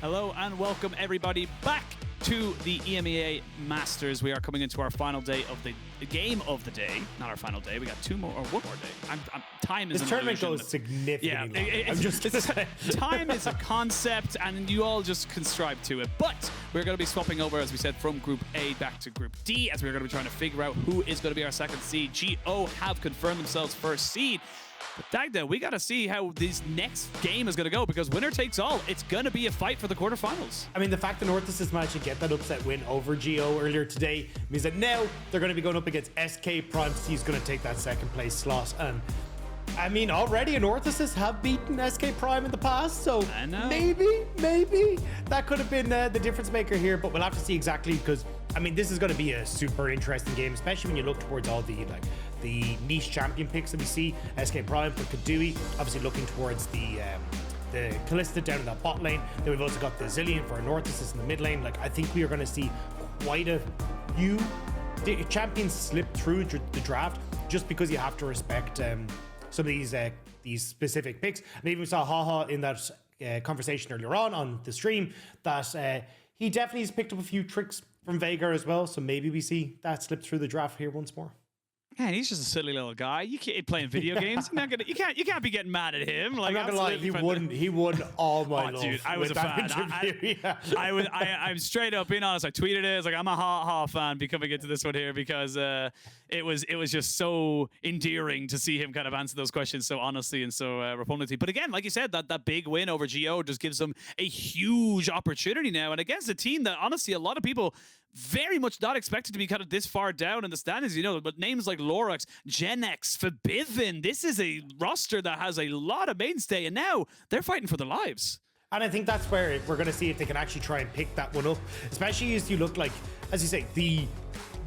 Hello and welcome everybody back to the EMEA Masters. We are coming into our final day of the game of the day. Not our final day. We got two more or one more day. Time is this tournament goes significantly. Time is a concept, and you all just can strive to it. But we're going to be swapping over, as we said, from Group A back to Group D, as we're going to be trying to figure out who is going to be our second seed. GO have confirmed themselves first seed. But Dagda, we got to see how this next game is going to go, because winner takes all. It's going to be a fight for the quarterfinals. I mean, the fact that Anorthosis managed to get that upset win over GO earlier today means that now they're going to be going up against SK Prime. He's going to take that second place slot. And I mean, already Anorthosis have beaten SK Prime in the past, so maybe that could have been the difference maker here. But we'll have to see exactly, because I mean, this is going to be a super interesting game, especially when you look towards all the the niche champion picks that we see. SK Prime for Keduii, obviously looking towards the Kalista down in that bot lane. Then we've also got the Zillion for Anorthosis in the mid lane. Like, I think we are going to see quite a few champions slip through the draft, just because you have to respect some of these specific picks. And even we saw HawHaw in that conversation earlier on the stream that he definitely has picked up a few tricks from Viego as well. So maybe we see that slip through the draft here once more. Man, he's just a silly little guy. You can't playing video games. You can't be getting mad at him. Like, I'm not gonna lie, he won all my love. Dude, I was a fan. I'm straight up being honest. I tweeted it. It's like, I'm a HawHaw fan coming into this one here, because it was just so endearing to see him kind of answer those questions so honestly and so repugnantly. But again, like you said, that big win over GO just gives them a huge opportunity now, and against a team that honestly a lot of people very much not expected to be kind of this far down in the standings, but names like Lurox, Genex, FEBIVEN, this is a roster that has a lot of mainstay, and now they're fighting for their lives. And I think that's where we're going to see if they can actually try and pick that one up, especially as you look like, as you say, the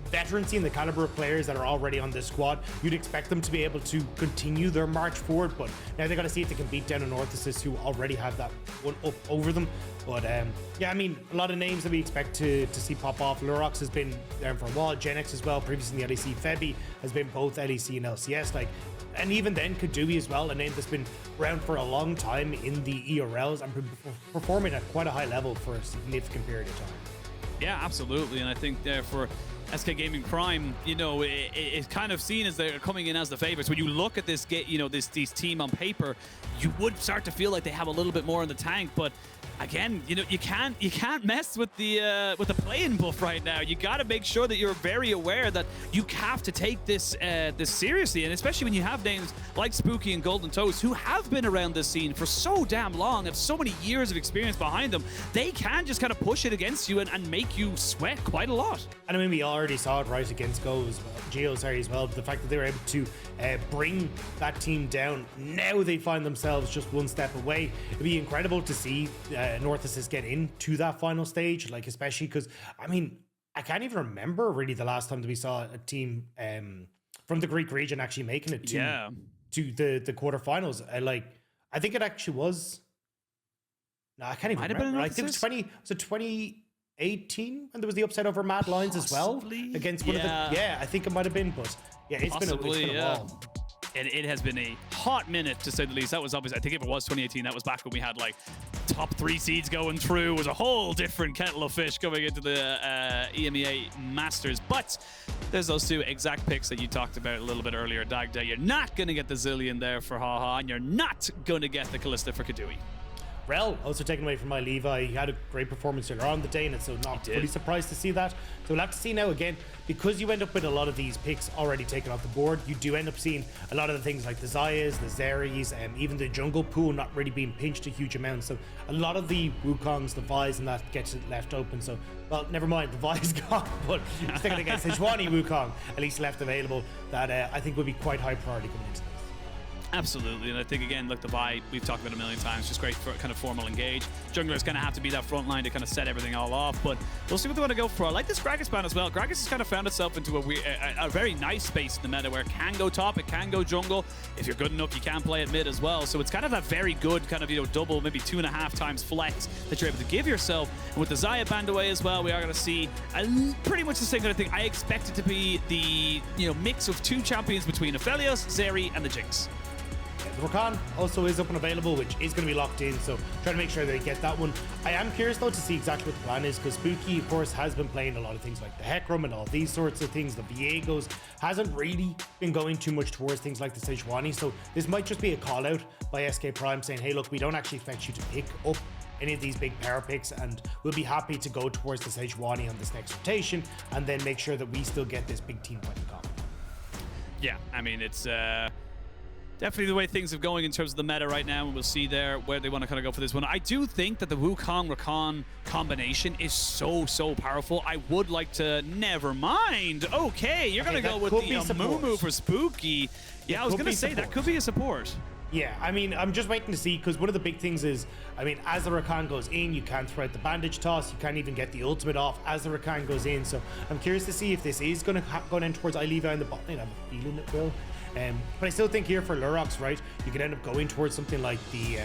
veterancy and the caliber of players that are already on this squad. You'd expect them to be able to continue their march forward, but now they got to see if they can beat down Anorthosis, who already have that one up over them. But yeah, I mean, a lot of names that we expect to see pop off. Lurox has been there for a while, Genex as well, previously in the ADC. Febi has been both LEC and LCS, and even then Keduii as well, a name that's been around for a long time in the ERLs and performing at quite a high level for a significant period of time. Yeah, absolutely. And I think for SK Gaming Prime, it's kind of seen as they're coming in as the favorites. When you look at this this team on paper, you would start to feel like they have a little bit more in the tank, but again, you can't mess with the play-in buff right now. You got to make sure that you're very aware that you have to take this seriously, and especially when you have names like Spooky and Golden Toast, who have been around this scene for so damn long, have so many years of experience behind them. They can just kind of push it against you and make you sweat quite a lot. And I mean, we already saw it right against GO as well. But the fact that they were able to bring that team down, now they find themselves just one step away. It'd be incredible to see Anorthosis get into that final stage, like, especially because, I mean, I can't even remember really the last time that we saw a team from the Greek region actually making it to the quarterfinals. I think it actually was. No, I can't even remember. I think it was 2018 when there was the upset over Mad Lions as well against one of the. Yeah, I think it might have been, but yeah, it's been a while. And it has been a hot minute, to say the least. That was obviously, I think if it was 2018, that was back when we had top 3 seeds going through. It was a whole different kettle of fish coming into the EMEA Masters. But there's those two exact picks that you talked about a little bit earlier, Dagda. You're not going to get the Zillion there for HawHaw, and you're not going to get the Kalista for Keduii. Rel also taken away from iLevi. He had a great performance earlier on the day, and so not really surprised to see that. So we'll have to see now again, because you end up with a lot of these picks already taken off the board. You do end up seeing a lot of the things like the Xayahs, the Zeris, and even the jungle pool not really being pinched a huge amount. So a lot of the Wukongs, the Vi's, and that gets it left open. So, well, never mind, the Vi's gone, but sticking against Sejuani Wukong, at least left available, that I think would be quite high priority coming into this. Absolutely, and I think, again, look, the Vi, we've talked about it a million times, just great for kind of formal engage. Jungler's going to have to be that front line to kind of set everything all off, but we'll see what they want to go for. I like this Gragas ban as well. Gragas has kind of found itself into a very nice space in the meta where it can go top, it can go jungle. If you're good enough, you can play it mid as well. So it's kind of that very good kind of, double, maybe 2.5 times flex that you're able to give yourself. And with the Xayah banned away as well, we are going to see pretty much the same kind of thing. I expect it to be the mix of two champions between Aphelios, Zeri, and the Jinx. The Rakan also is up and available, which is going to be locked in, so try to make sure they get that one. I am curious though to see exactly what the plan is, because Spooky of course has been playing a lot of things like the Hecarim and all these sorts of things. The Viegos hasn't really been going too much towards things like the Sejuani, so this might just be a call out by SK Prime saying, hey look, we don't actually expect you to pick up any of these big power picks, and we'll be happy to go towards the Sejuani on this next rotation and then make sure that we still get this big team point comp. Yeah, I mean, it's definitely the way things are going in terms of the meta right now, and we'll see there where they want to kind of go for this one. I do think that the Wukong-Rakan combination is so powerful. I would like to... Never mind. Okay, you're going to go with the Amumu for Spooky. Yeah, I was going to say, that could be a support. Yeah, I mean, I'm just waiting to see, because one of the big things is, I mean, as the Rakan goes in, you can't throw out the bandage toss, you can't even get the ultimate off as the Rakan goes in, so I'm curious to see if this is going to go down towards iLevi in the bot lane. I have a feeling it will. But I still think here for Lurox, right, you can end up going towards something like the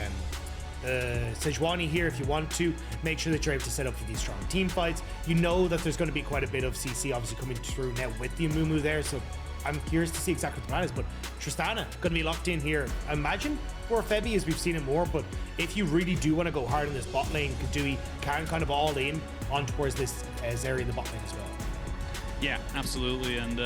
Sejuani here if you want to. Make sure that you're able to set up for these strong team fights. You know that there's going to be quite a bit of CC obviously coming through now with the Amumu there, so I'm curious to see exactly what the plan is, but Tristana going to be locked in here. I imagine for Febi, as we've seen it more, but if you really do want to go hard in this bot lane, Keduii can kind of all in on towards this Zeri in the bot lane as well. Yeah, absolutely, and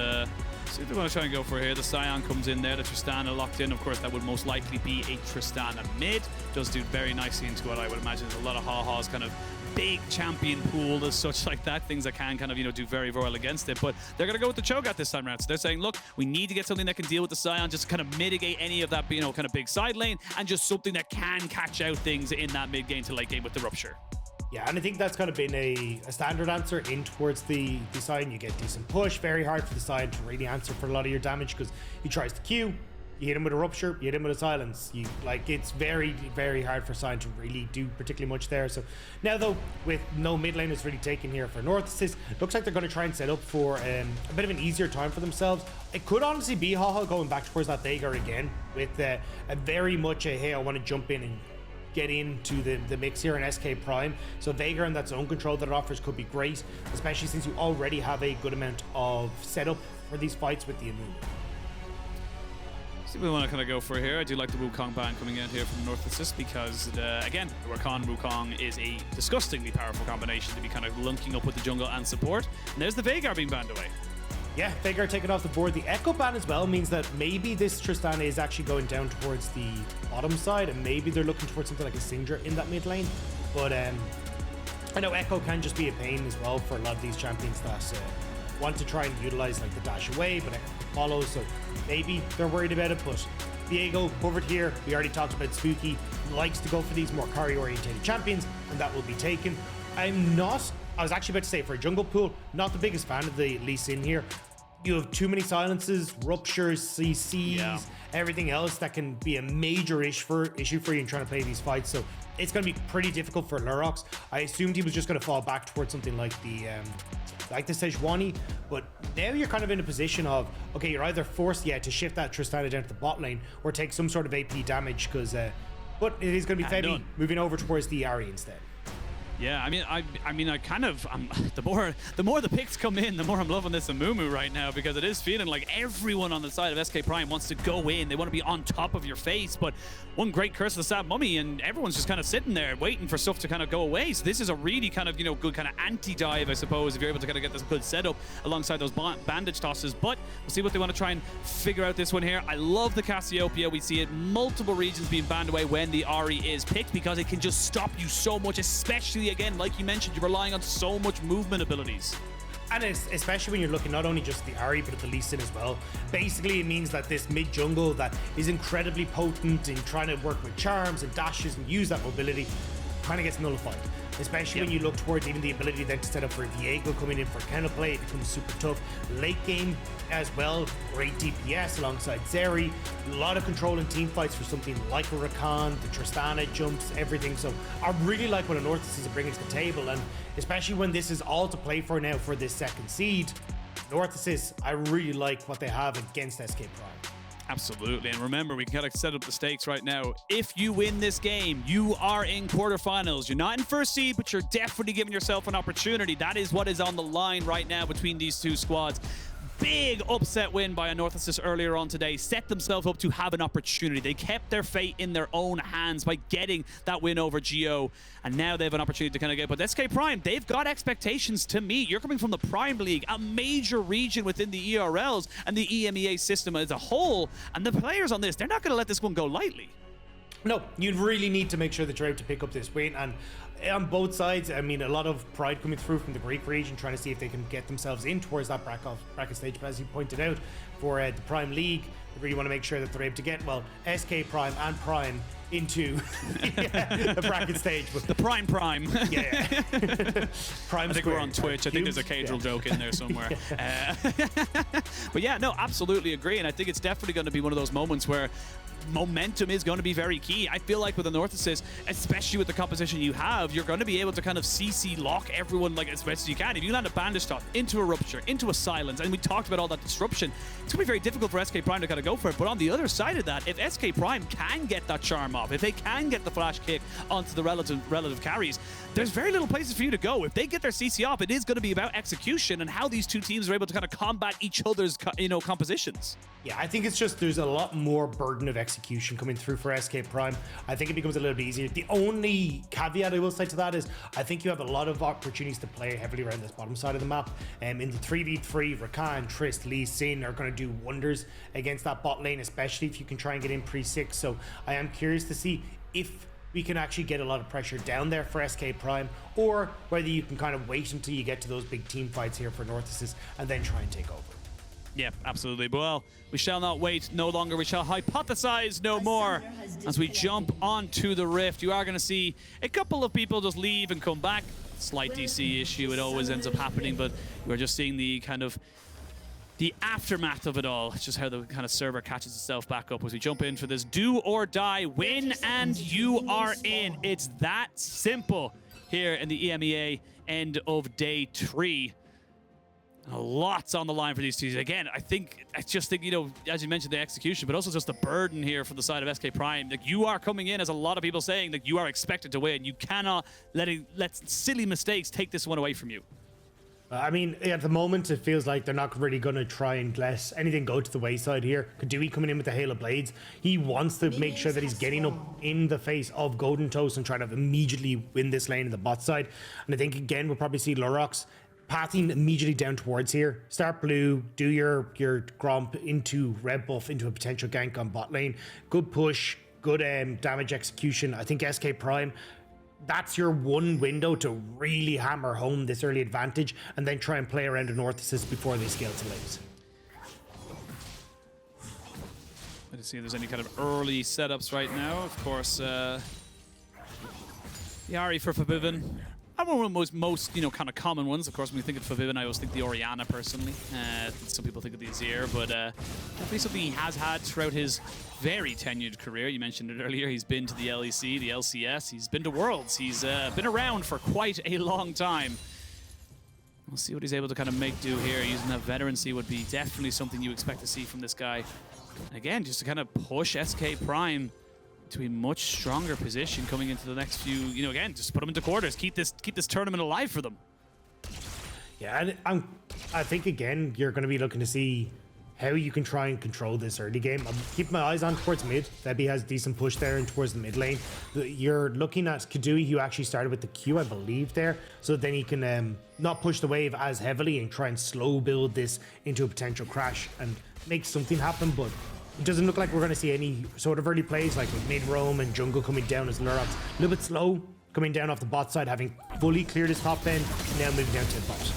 see what they want to try and go for here. The Sion comes in there, the Tristana locked in. Of course, that would most likely be a Tristana mid. Does do very nicely into what I would imagine is a lot of HawHaw's kind of big champion pool as such like that, things that can kind of, you know, do very well against it. But they're going to go with the Cho'Gath this time around. So they're saying, look, we need to get something that can deal with the Sion, just kind of mitigate any of that, you know, kind of big side lane, and just something that can catch out things in that mid game to late game with the Rupture. Yeah, and I think that's kind of been a standard answer in towards the Sion. You get decent push, very hard for the Sion to really answer for a lot of your damage, because he tries to Q, you hit him with a Rupture, you hit him with a Silence. It's very hard for Sion to really do particularly much there. So now though, with no mid laners really taken here for Anorthosis, looks like they're going to try and set up for a bit of an easier time for themselves. It could honestly be HawHaw going back towards that Viego again with a very much a, hey, I want to jump in and get into the mix here in SK Prime. So Viego and that zone control that it offers could be great, especially since you already have a good amount of setup for these fights with the Amumu. See what we want to kind of go for here. I do like the Wukong ban coming in here from Anorthosis because, again, the Rakan-Wukong is a disgustingly powerful combination to be kind of linking up with the jungle and support. And there's the Viego being banned away. Yeah, Viego taken off the board. The Echo ban as well means that maybe this Tristana is actually going down towards the bottom side, and maybe they're looking towards something like a Singed in that mid lane. But I know Echo can just be a pain as well for a lot of these champions that want to try and utilize like the dash away, but Echo follows, so maybe they're worried about it. But Viego covered here. We already talked about Spooky likes to go for these more carry oriented champions, and that will be taken. I was actually about to say, for a jungle pool, not the biggest fan of the Lee Sin here. You have too many silences, ruptures, CCs, everything else that can be a major issue for you in trying to play these fights. So it's going to be pretty difficult for Lurox. I assumed he was just going to fall back towards something like the Sejuani, but now you're kind of in a position of, okay, you're either forced to shift that Tristana down to the bot lane or take some sort of AP damage, because but it is going to be Febi moving over towards the Ahri instead. Yeah, I mean, I kind of, the more the picks come in, the more I'm loving this Amumu right now, because it is feeling like everyone on the side of SK Prime wants to go in. They want to be on top of your face, but one great Curse of the Sad Mummy, and everyone's just kind of sitting there waiting for stuff to kind of go away. So this is a really kind of, you know, good kind of anti-dive, I suppose, if you're able to kind of get this good setup alongside those bandage tosses. But we'll see what they want to try and figure out this one here. I love the Cassiopeia. We see it multiple regions being banned away when the Ahri is picked, because it can just stop you so much, especially again, like you mentioned, you're relying on so much movement abilities. And especially when you're looking not only just at the Ahri, but at the Lee Sin as well. Basically, it means that this mid jungle that is incredibly potent in trying to work with charms and dashes and use that mobility kind of gets nullified. Especially when you look towards even the ability then to set up for Viego coming in for counterplay. It becomes super tough. Late game as well, great DPS alongside Zeri. A lot of control in team fights for something like a Rakan, the Tristana jumps, everything. So I really like what Anorthosis is bringing to the table, and especially when this is all to play for now for this second seed. Anorthosis, I really like what they have against SK Prime. Absolutely, and remember, we can kind of set up the stakes right now. If you win this game, you are in quarterfinals. You're not in first seed, but you're definitely giving yourself an opportunity. That is what is on the line right now between these two squads. big upset win by Anorthosis earlier on today, set themselves up to have an opportunity. They kept their fate in their own hands by getting that win over Geo, and now they have an opportunity to kind of get. But SK Prime, they've got expectations to meet. You're coming from the Prime League, a major region within the ERLs and the EMEA system as a whole, and the players on this, they're not going to let this one go lightly. No, you really need to make sure that you're able to pick up this win, and on both sides, I mean, a lot of pride coming through from the Greek region, trying to see if they can get themselves in towards that bracket stage. But as you pointed out, for the Prime League, they really want to make sure that they're able to get, well, SK Prime and Prime into the bracket stage. But the Prime. Yeah. Prime I think we're on Twitch. I think there's a casual joke in there somewhere. But yeah, no, absolutely agree. And I think it's definitely going to be one of those moments where momentum is going to be very key. I feel like with Anorthosis, especially with the composition you have, you're going to be able to kind of CC lock everyone like as best as you can. If you land a bandage top into a rupture, into a silence, and we talked about all that disruption, it's going to be very difficult for SK Prime to kind of go for it. But on the other side of that, if SK Prime can get that charm off, if they can get the flash kick onto the relative carries, there's very little places for you to go. If they get their CC off, it is going to be about execution and how these two teams are able to kind of combat each other's, compositions. Yeah, I think it's just there's a lot more burden of execution coming through for SK Prime. I think it becomes a little bit easier. The only caveat I will say to that is I think you have a lot of opportunities to play heavily around this bottom side of the map. In the 3v3, Rakan, Trist, Lee Sin are going to do wonders against that bot lane, especially if you can try and get in pre-6. So I am curious to see if we can actually get a lot of pressure down there for SK Prime, or whether you can kind of wait until you get to those big team fights here for Anorthosis and then try and take over. Yeah, absolutely. Well, we shall not wait no longer. We shall hypothesize no more as we jump onto the Rift. You are going to see a couple of people just leave and come back. Slight DC issue. It always ends up happening, but we're just seeing the kind of the aftermath of it all. It's just how the kind of server catches itself back up as we jump in for this do or die, win and you are in. It's that simple here in the EMEA end of day 3. Lots on the line for these teams. Again, I just think, as you mentioned, the execution, but also just the burden here from the side of SK Prime. Like, you are coming in, as a lot of people saying, that you are expected to win. You cannot let silly mistakes take this one away from you. I mean, at the moment, it feels like they're not really going to try and let anything go to the wayside here. Keduii coming in with the Hail of Blades. He wants to make sure that he's getting up in the face of Golden Toast and trying to immediately win this lane in the bot side. And I think, again, we'll probably see Lurox pathing immediately down towards here. Start blue, do your Gromp into red buff, into a potential gank on bot lane. Good push, good damage execution. I think SK Prime, that's your one window to really hammer home this early advantage and then try and play around Anorthosis before they scale to lanes. Let's see if there's any kind of early setups right now. Of course, the Ahri for FEBIVEN. I'm one of the most kind of common ones. Of course, when we think of FEBIVEN, I always think the Orianna personally. Some people think of the Azir, but definitely something he has had throughout his very tenured career. You mentioned it earlier. He's been to the LEC, the LCS. He's been to Worlds. He's been around for quite a long time. We'll see what he's able to kind of make do here. Using that veterancy would be definitely something you expect to see from this guy. Again, just to kind of push SK Prime to a much stronger position coming into the next few, again, just put them into quarters, keep this tournament alive for them. Yeah, and I think, again, you're going to be looking to see how you can try and control this early game. I'm keeping my eyes on towards mid. Febi has decent push there and towards the mid lane. You're looking at Keduii, who actually started with the Q, I believe, there. So then he can not push the wave as heavily and try and slow build this into a potential crash and make something happen, but it doesn't look like we're going to see any sort of early plays like with mid-roam and jungle coming down as Lurox. A little bit slow coming down off the bot side, having fully cleared his top end, now moving down to the bot.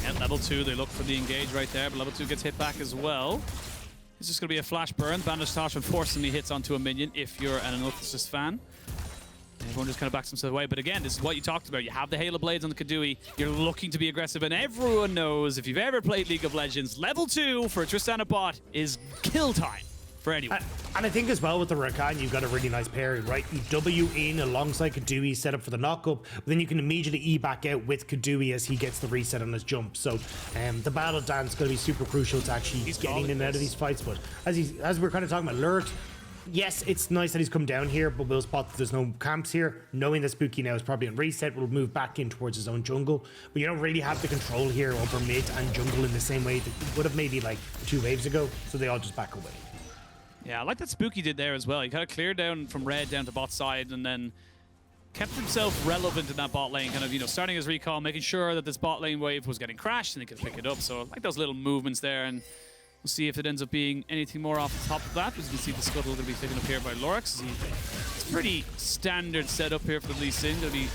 At level 2, they look for the engage right there, but level 2 gets hit back as well. It's just going to be a flash burn. Bandage Tosh unfortunately hits onto a minion if you're an Anorthosis fan. Everyone just kind of backs themselves away. But again, this is what you talked about. You have the Hail of Blades on the Keduii. You're looking to be aggressive, and everyone knows, if you've ever played League of Legends, level 2 for a Tristana bot is kill time for anyone. And I think as well with the Rakan, you've got a really nice pairing, right? You W in alongside Keduii, set up for the knock-up, but then you can immediately E back out with Keduii as he gets the reset on his jump. So the battle dance is going to be super crucial to actually getting in and out of these fights. But as we're kind of talking about, Lurk, yes, it's nice that he's come down here, but we'll spot that there's no camps here. Knowing that Spooky now is probably on reset, will move back in towards his own jungle. But you don't really have the control here over mid and jungle in the same way that you would have maybe like 2 waves ago. So they all just back away. Yeah, I like that Spooky did there as well. He kind of cleared down from red down to bot side and then kept himself relevant in that bot lane, kind of, starting his recall, making sure that this bot lane wave was getting crashed and he could pick it up. So I like those little movements there, and we'll see if it ends up being anything more off the top of that. As you can see, the scuttle going to be taken up here by Lurox. It's pretty standard setup here for the Lee Sin. Going to be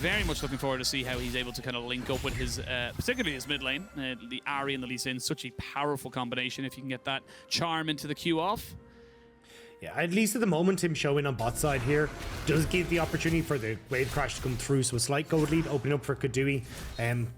very much looking forward to see how he's able to kind of link up with his, particularly his mid lane. The Ahri and the Lee Sin, such a powerful combination if you can get that charm into the Q off. Yeah, at least at the moment, him showing on bot side here does give the opportunity for the wave crash to come through. So a slight gold lead opening up for Keduii.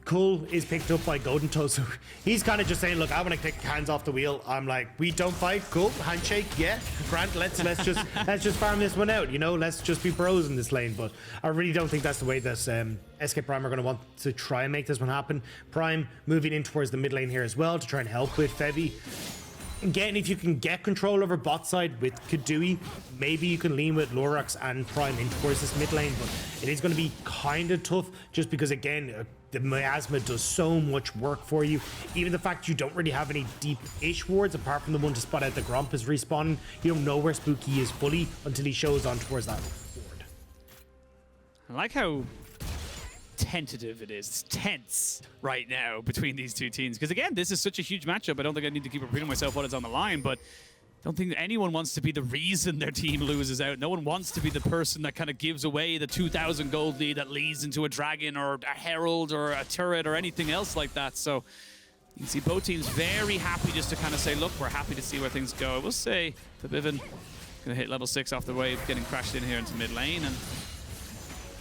Cool is picked up by Golden Toe. So he's kind of just saying, look, I want to take hands off the wheel. I'm like, we don't fight. Cool. Handshake. Yeah. Grant, let's just farm this one out. Let's just be bros in this lane. But I really don't think that's the way that SK Prime are going to want to try and make this one happen. Prime moving in towards the mid lane here as well to try and help with Febi. Again, if you can get control over bot side with Keduii, maybe you can lean with Lurox and Prime in towards this mid lane, but it is going to be kind of tough just because, again, the miasma does so much work for you. Even the fact you don't really have any deep-ish wards, apart from the one to spot out the Gromp is respawning, you don't know where Spooky is fully until he shows on towards that ward. I like how tentative it is. It's tense right now between these two teams. Because again, this is such a huge matchup. I don't think I need to keep repeating myself what is on the line, but I don't think anyone wants to be the reason their team loses out. No one wants to be the person that kind of gives away the 2,000 gold lead that leads into a dragon or a herald or a turret or anything else like that. So you can see both teams very happy just to kind of say, look, we're happy to see where things go. I will say FEBIVEN gonna hit level 6 off the wave, getting crashed in here into mid lane, and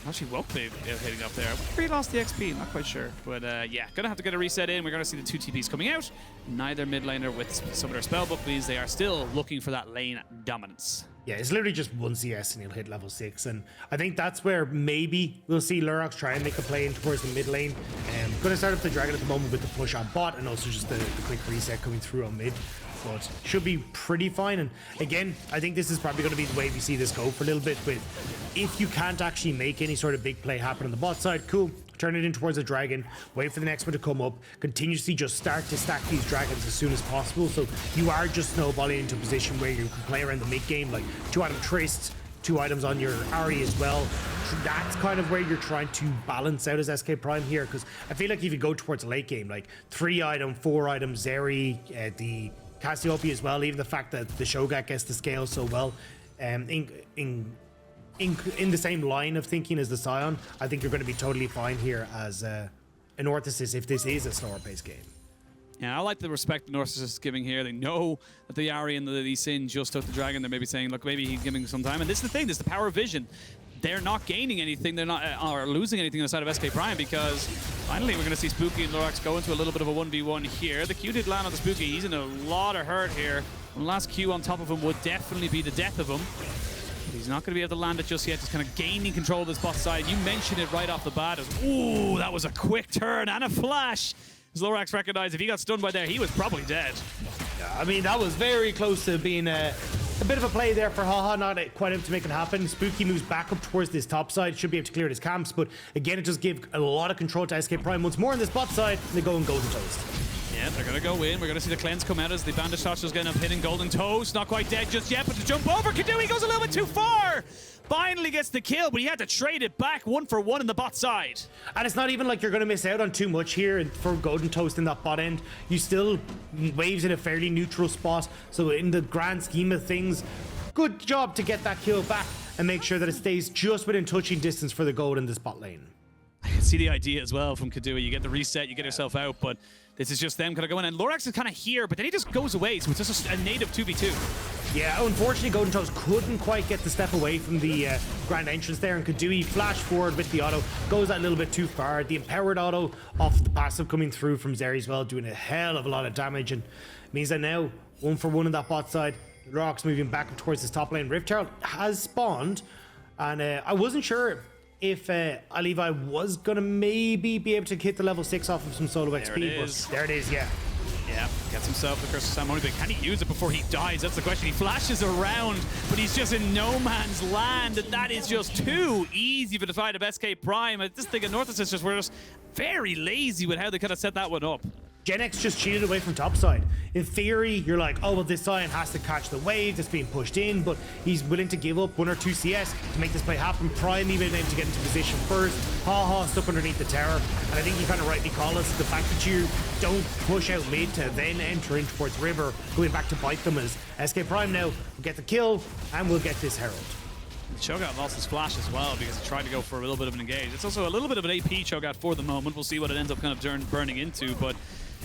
actually won't be hitting up there. We lost the XP, not quite sure. But yeah, gonna have to get a reset in. We're gonna see the 2 TPs coming out. Neither mid laner with some of their spellbook leads. They are still looking for that lane dominance. Yeah, it's literally just 1 CS and he'll hit level 6. And I think that's where maybe we'll see Lurox try and make a play in towards the mid lane. Gonna start up the dragon at the moment with the push on bot and also just the quick reset coming through on mid. But should be pretty fine. And again, I think this is probably going to be the way we see this go for a little bit. With if you can't actually make any sort of big play happen on the bot side, cool. Turn it in towards a dragon, wait for the next one to come up, continuously just start to stack these dragons as soon as possible. So you are just snowballing into a position where you can play around the mid game, like 2-item Trist, 2 items on your Ahri as well. That's kind of where you're trying to balance out as SK Prime here, because I feel like if you go towards a late game, like 3-item, 4-item Zeri, the Cassiopeia as well, even the fact that the Cho'Gath gets to scale so well, in the same line of thinking as the Sion, I think you're going to be totally fine here as Anorthosis if this is a slower paced game. Yeah, I like the respect Anorthosis is giving here. They know that the Ahri and the Lee Sin just took the dragon. They're maybe saying, look, maybe he's giving some time. And this is the thing, this is the power of vision. They're not gaining anything, they're not or losing anything on the side of SK Prime, because finally we're going to see Spooky and Lurox go into a little bit of a 1v1 here. The Q did land on the Spooky. He's in a lot of hurt here. One last Q on top of him would definitely be the death of him. But he's not going to be able to land it just yet. Just kind of gaining control of this bot side. You mentioned it right off the bat. Ooh, that was a quick turn and a flash. As Lurox recognized, if he got stunned by there, he was probably dead. Yeah, I mean, that was very close to being a bit of a play there for HawHaw, not quite able to make it happen. Spooky moves back up towards this top side, should be able to clear his camps, but again, it does give a lot of control to SK Prime. Once more on this bot side, they go in Golden Toast. Yeah, they're going to go in. We're going to see the cleanse come out as the bandage touch is going to hit in Golden Toast. Not quite dead just yet, but to jump over, Keduii goes a little bit too far. Finally gets the kill, but he had to trade it back 1-for-1 in the bot side. And it's not even like you're going to miss out on too much here for Golden Toast in that bot end. You still waves in a fairly neutral spot, so in the grand scheme of things, good job to get that kill back and make sure that it stays just within touching distance for the gold in this bot lane. I can see the idea as well from Keduii. You get the reset, you get yourself out, but this is just them kind of going. And Lurox is kind of here, but then he just goes away, so it's just a native 2v2. Yeah, unfortunately, Golden Toast couldn't quite get the step away from the grand entrance there, and Keduii flash forward with the auto, goes that little bit too far. The empowered auto off the passive coming through from Zeri as well, doing a hell of a lot of damage, and means that now 1-for-1 on that bot side. Lurox moving back up towards his top lane. Rift Herald has spawned, and I wasn't sure if iLevi was going to maybe be able to hit the level 6 off of some solo XP, but there it is, yeah. Yeah. Gets himself the Curse of Ceremony, but can he use it before he dies? That's the question. He flashes around, but he's just in no man's land, and that is just too easy for the fight of SK Prime. I just think Anorthosis just were just very lazy with how they kind of set that one up. Gen X just cheated away from topside. In theory, you're like, oh, well, this Sion has to catch the wave that's being pushed in, but he's willing to give up 1 or 2 CS to make this play happen. Prime even able to get into position first. HawHaw stuck underneath the tower. And I think you kind of rightly call us the fact that you don't push out mid to then enter in towards River, going back to bite them as SK Prime now will get the kill and we'll get this Herald. Cho'Gath lost his flash as well because he tried to go for a little bit of an engage. It's also a little bit of an AP Cho'Gath for the moment. We'll see what it ends up kind of burning into, but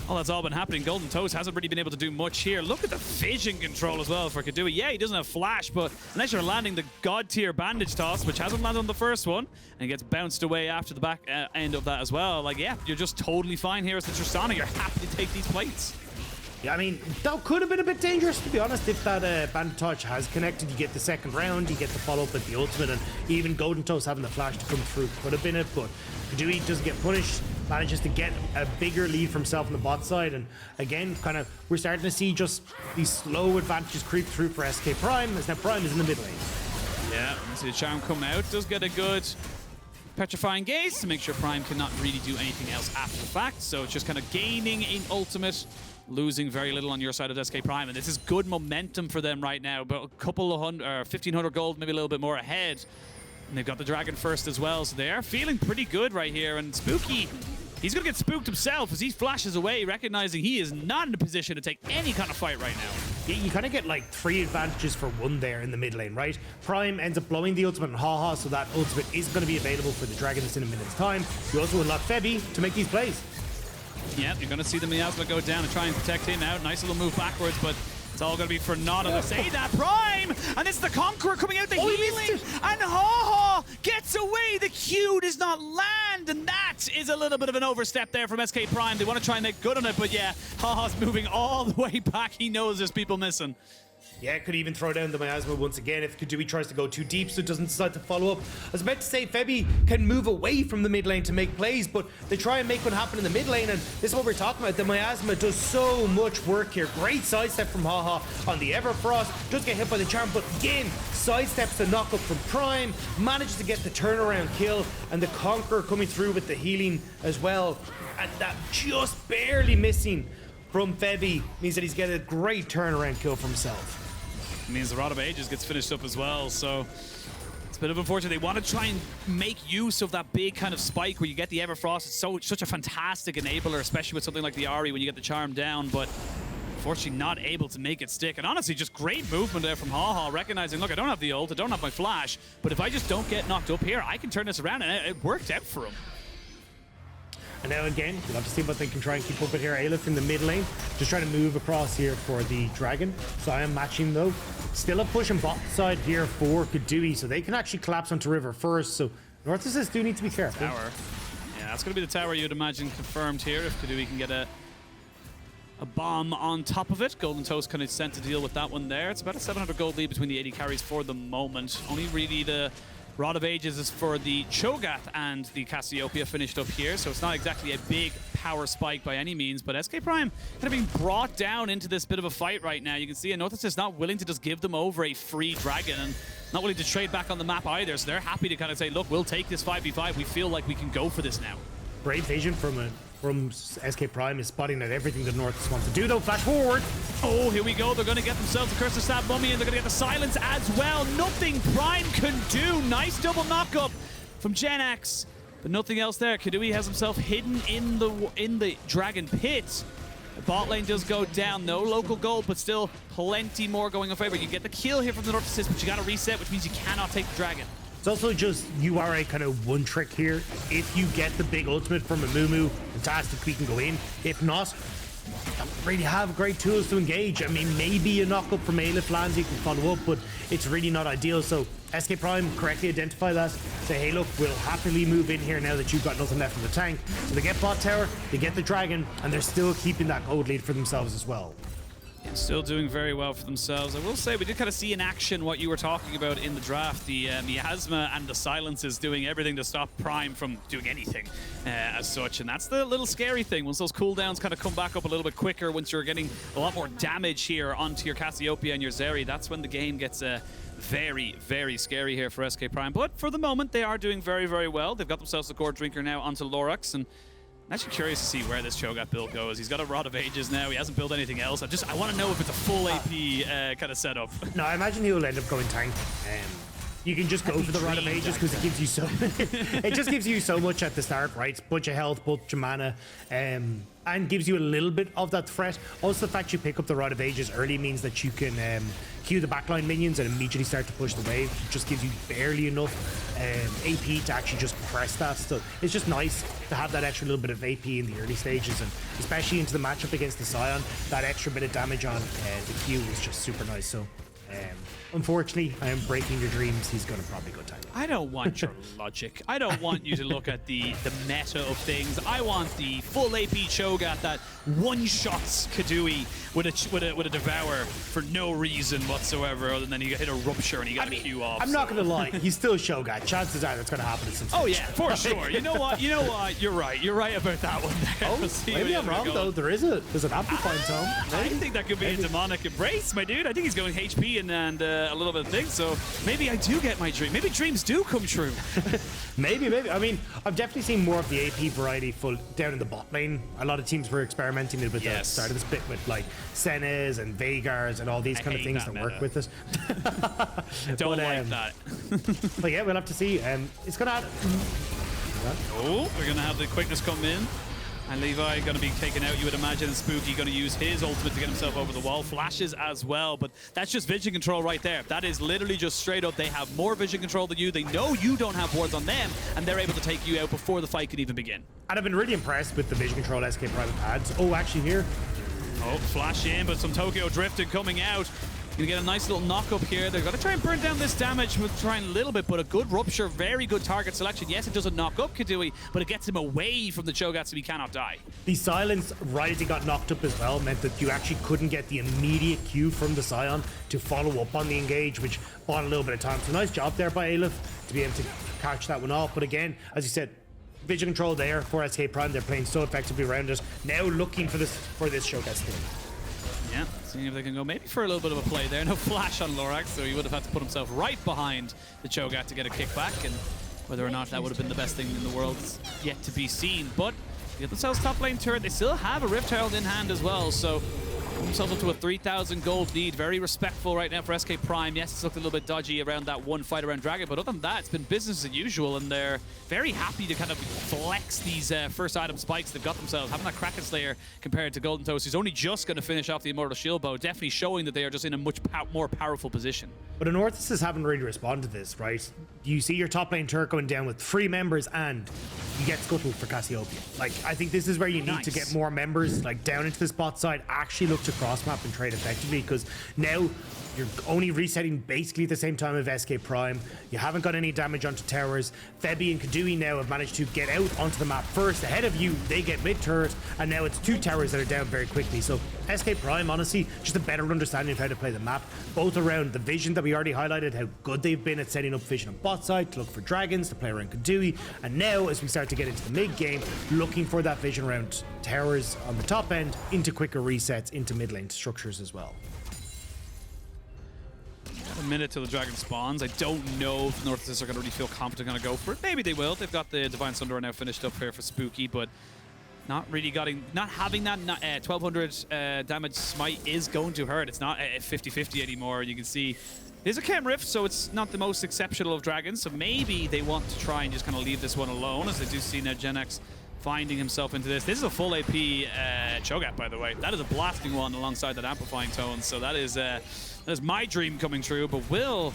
that's all been happening. Golden Toast hasn't really been able to do much here. Look at the vision control as well for Keduii. Yeah, he doesn't have flash, but unless you're landing the god tier bandage toss, which hasn't landed on the first one, and gets bounced away after the back end of that as well, like, yeah, you're just totally fine here as the Tristana. You're happy to take these plates. Yeah, I mean, that could have been a bit dangerous, to be honest. If that bandit touch has connected, you get the second round, you get the follow-up with the ultimate, and even Golden Toast having the flash to come through could have been it, but Keduii doesn't get punished, manages to get a bigger lead for himself on the bot side, and again, kind of, we're starting to see just these slow advantages creep through for SK Prime, as now Prime is in the mid lane. Yeah, we see the charm come out, does get a good petrifying gaze to make sure Prime cannot really do anything else after the fact, so it's just kind of gaining in ultimate, losing very little on your side of SK Prime, and this is good momentum for them right now, but a couple of 1,500 gold, maybe a little bit more ahead. And they've got the dragon first as well, so they are feeling pretty good right here. And Spooky, he's going to get spooked himself as he flashes away, recognizing he is not in a position to take any kind of fight right now. Yeah, you kind of get like 3 advantages for 1 there in the mid lane, right? Prime ends up blowing the ultimate on HawHaw, so that ultimate is going to be available for the dragon that's in a minute's time. You also unlock Febi to make these plays. Yeah, you're going to see the miasma go down and try and protect him out. Nice little move backwards, but it's all going to be for naught. And I say that Prime, and it's the Conqueror coming out, the healing, and HawHaw gets away. The Q does not land, and that is a little bit of an overstep there from SK Prime. They want to try and make good on it, but yeah, HawHaw's moving all the way back. He knows there's people missing. Yeah, could even throw down the miasma once again if Keduii tries to go too deep, so it doesn't decide to follow up. I was about to say Febi can move away from the mid lane to make plays, but they try and make one happen in the mid lane, and this is what we're talking about. The miasma does so much work here. Great sidestep from HawHaw on the Everfrost. Does get hit by the charm, but again, sidesteps the knock up from Prime, manages to get the turnaround kill, and the Conqueror coming through with the healing as well. And that just barely missing from Febi means that he's getting a great turnaround kill for himself. Means the Rod of Ages gets finished up as well, so it's a bit of unfortunate. They want to try and make use of that big kind of spike where you get the Everfrost. It's such a fantastic enabler, especially with something like the Ahri when you get the charm down, but unfortunately not able to make it stick. And honestly, just great movement there from HawHaw, recognizing, look, I don't have the ult, I don't have my flash, but if I just don't get knocked up here, I can turn this around, and it worked out for him. And now again, we'll have to see what they can try and keep up with here. Eyliph in the mid lane, just trying to move across here for the dragon. So I am matching though. Still a push on bot side here for Keduii, so they can actually collapse onto River first. So Anorthosis do need to be careful. Tower. Yeah, that's going to be the tower you'd imagine confirmed here if Keduii can get a bomb on top of it. Golden Toast kind of sent to deal with that one there. It's about a 700 gold lead between the AD carries for the moment. Only really the Rod of Ages is for the Cho'Gath and the Cassiopeia finished up here, so it's not exactly a big power spike by any means, but SK Prime kind of being brought down into this bit of a fight right now. You can see Anorthosis is not willing to just give them over a free dragon and not willing to trade back on the map either, so they're happy to kind of say, look, we'll take this 5v5. We feel like we can go for this now. Great vision from SK Prime is spotting out everything that Anorthosis wants to do though. Flash forward. Oh, here we go. They're going to get themselves a Curse of Stab Mummy, and they're going to get the silence as well. Nothing Prime can do. Nice double knock-up from Gen X, but nothing else there. Keduii has himself hidden in the Dragon Pit. The bot lane does go down. No local gold, but still plenty more going in favor. You get the kill here from the Anorthosis, but you got to reset, which means you cannot take the dragon. It's also just, you are a kind of one trick here. If you get the big ultimate from Amumu, fantastic, we can go in. If not, you don't really have great tools to engage. I mean, maybe a knock up from Eyliph lands, you can follow up, but it's really not ideal. So SK Prime correctly identify that, say, hey, look, we'll happily move in here now that you've got nothing left in the tank. So they get bot tower, they get the dragon, and they're still keeping that gold lead for themselves as well. And still doing very well for themselves. I will say, we did kind of see in action what you were talking about in the draft. The miasma and the silences doing everything to stop Prime from doing anything as such. And that's the little scary thing. Once those cooldowns kind of come back up a little bit quicker, once you're getting a lot more damage here onto your Cassiopeia and your Zeri, that's when the game gets very, very scary here for SK Prime. But for the moment, they are doing very, very well. They've got themselves a Core Drinker now onto Lurox, and I'm actually curious to see where this Cho'Gath build goes. He's got a Rod of Ages now. He hasn't built anything else. I want to know if it's a full AP kind of setup. No, I imagine he will end up going tank. You can just go for the Rod of Ages because it gives you so it just gives you so much at the start, right? Bunch of health, bunch of mana, and gives you a little bit of that threat. Also, the fact you pick up the Rod of Ages early means that you can queue the backline minions and immediately start to push the wave. It just gives you barely enough AP to actually just press that. So it's just nice to have that extra little bit of AP in the early stages, and especially into the matchup against the Sion, that extra bit of damage on the Q is just super nice. So unfortunately, I am breaking your dreams. He's going to probably go tank. I don't want your logic. I don't want you to look at the meta of things. I want the full AP Cho'Gath that one-shots Keduii with a Devour for no reason whatsoever, other than he hit a Rupture and he got a Q off. I'm not going to lie. He's still Cho'Gath. Chances are that's going to happen at some stage. Oh, yeah, for sure. You know what? You're right. You're right about that one there. Oh, maybe I'm wrong, though. There's an amplifying tone. I think that could be a demonic embrace, my dude. I think he's going HP and a little bit of things, so maybe I do get my dream. Maybe dreams do come true. maybe. I mean, I've definitely seen more of the AP variety full down in the bot lane. A lot of teams were experimenting with the start of this bit with like Sennas and Vegars and all these kind of things that work with it. I don't like that. But yeah, we'll have to see. It's gonna we're gonna have the quickness come in. And Levi going to be taken out, you would imagine, and Spooky going to use his ultimate to get himself over the wall. Flashes as well, but that's just vision control right there. That is literally just straight up. They have more vision control than you. They know you don't have wards on them, and they're able to take you out before the fight can even begin. And I've been really impressed with the vision control SK Prime pads. Oh, actually here. Oh, flash in, but some Tokyo drifting coming out. Gonna get a nice little knock up here. They're gonna try and burn down this damage with trying a little bit, but a good Rupture, very good target selection. Yes, it doesn't knock up Keduii, but it gets him away from the Cho'Gath so he cannot die. The silence right as he got knocked up as well meant that you actually couldn't get the immediate cue from the Sion to follow up on the engage, which bought a little bit of time. So nice job there by Eyliph to be able to catch that one off. But again, as you said, vision control there for SK Prime. They're playing so effectively around it. Now looking for this Cho'Gath steal. Yeah, seeing if they can go maybe for a little bit of a play there. No flash on Lurox, so he would have had to put himself right behind the Cho'Gath to get a kickback, and whether or not that would have been the best thing in the world is yet to be seen. But they get themselves top lane turret. They still have a Rift Herald in hand as well, so themselves up to a 3,000 gold lead. Very respectful right now for SK Prime. Yes, it's looked a little bit dodgy around that one fight around Dragon, but other than that, it's been business as usual, and they're very happy to kind of flex these first item spikes they've got themselves. Having that Kraken Slayer compared to Golden Toast, who's only just going to finish off the Immortal Shield Bow, definitely showing that they are just in a much more powerful position. But Anorthosis haven't really responded to this, right? You see your top lane turret going down with 3 members, and you get scuttled for Cassiopeia. Like, I think this is where you need to get more members, like, down into the spot side, actually look to cross map and trade effectively, because now you're only resetting basically at the same time of SK Prime. You haven't got any damage onto towers. Febi and Keduii now have managed to get out onto the map first. Ahead of you, they get mid turret, and now it's 2 towers that are down very quickly. So SK Prime, honestly, just a better understanding of how to play the map, both around the vision that we already highlighted, how good they've been at setting up vision on bot side to look for dragons, to play around Keduii, and now as we start to get into the mid game, looking for that vision around towers on the top end, into quicker resets, into mid lane structures as well. A minute till the dragon spawns. I don't know if Anorthosis are going to really feel confident going to go for it. Maybe they will. They've got the Divine Sundoor now finished up here for Spooky, but not having that 1200 damage smite is going to hurt. It's not a 50-50 anymore. You can see there's a Chem Rift, so it's not the most exceptional of dragons. So maybe they want to try and just kind of leave this one alone, as they do see now Genex finding himself into this. This is a full AP Cho'Gath, by the way. That is a blasting one alongside that amplifying tone. So that is my dream coming true. But will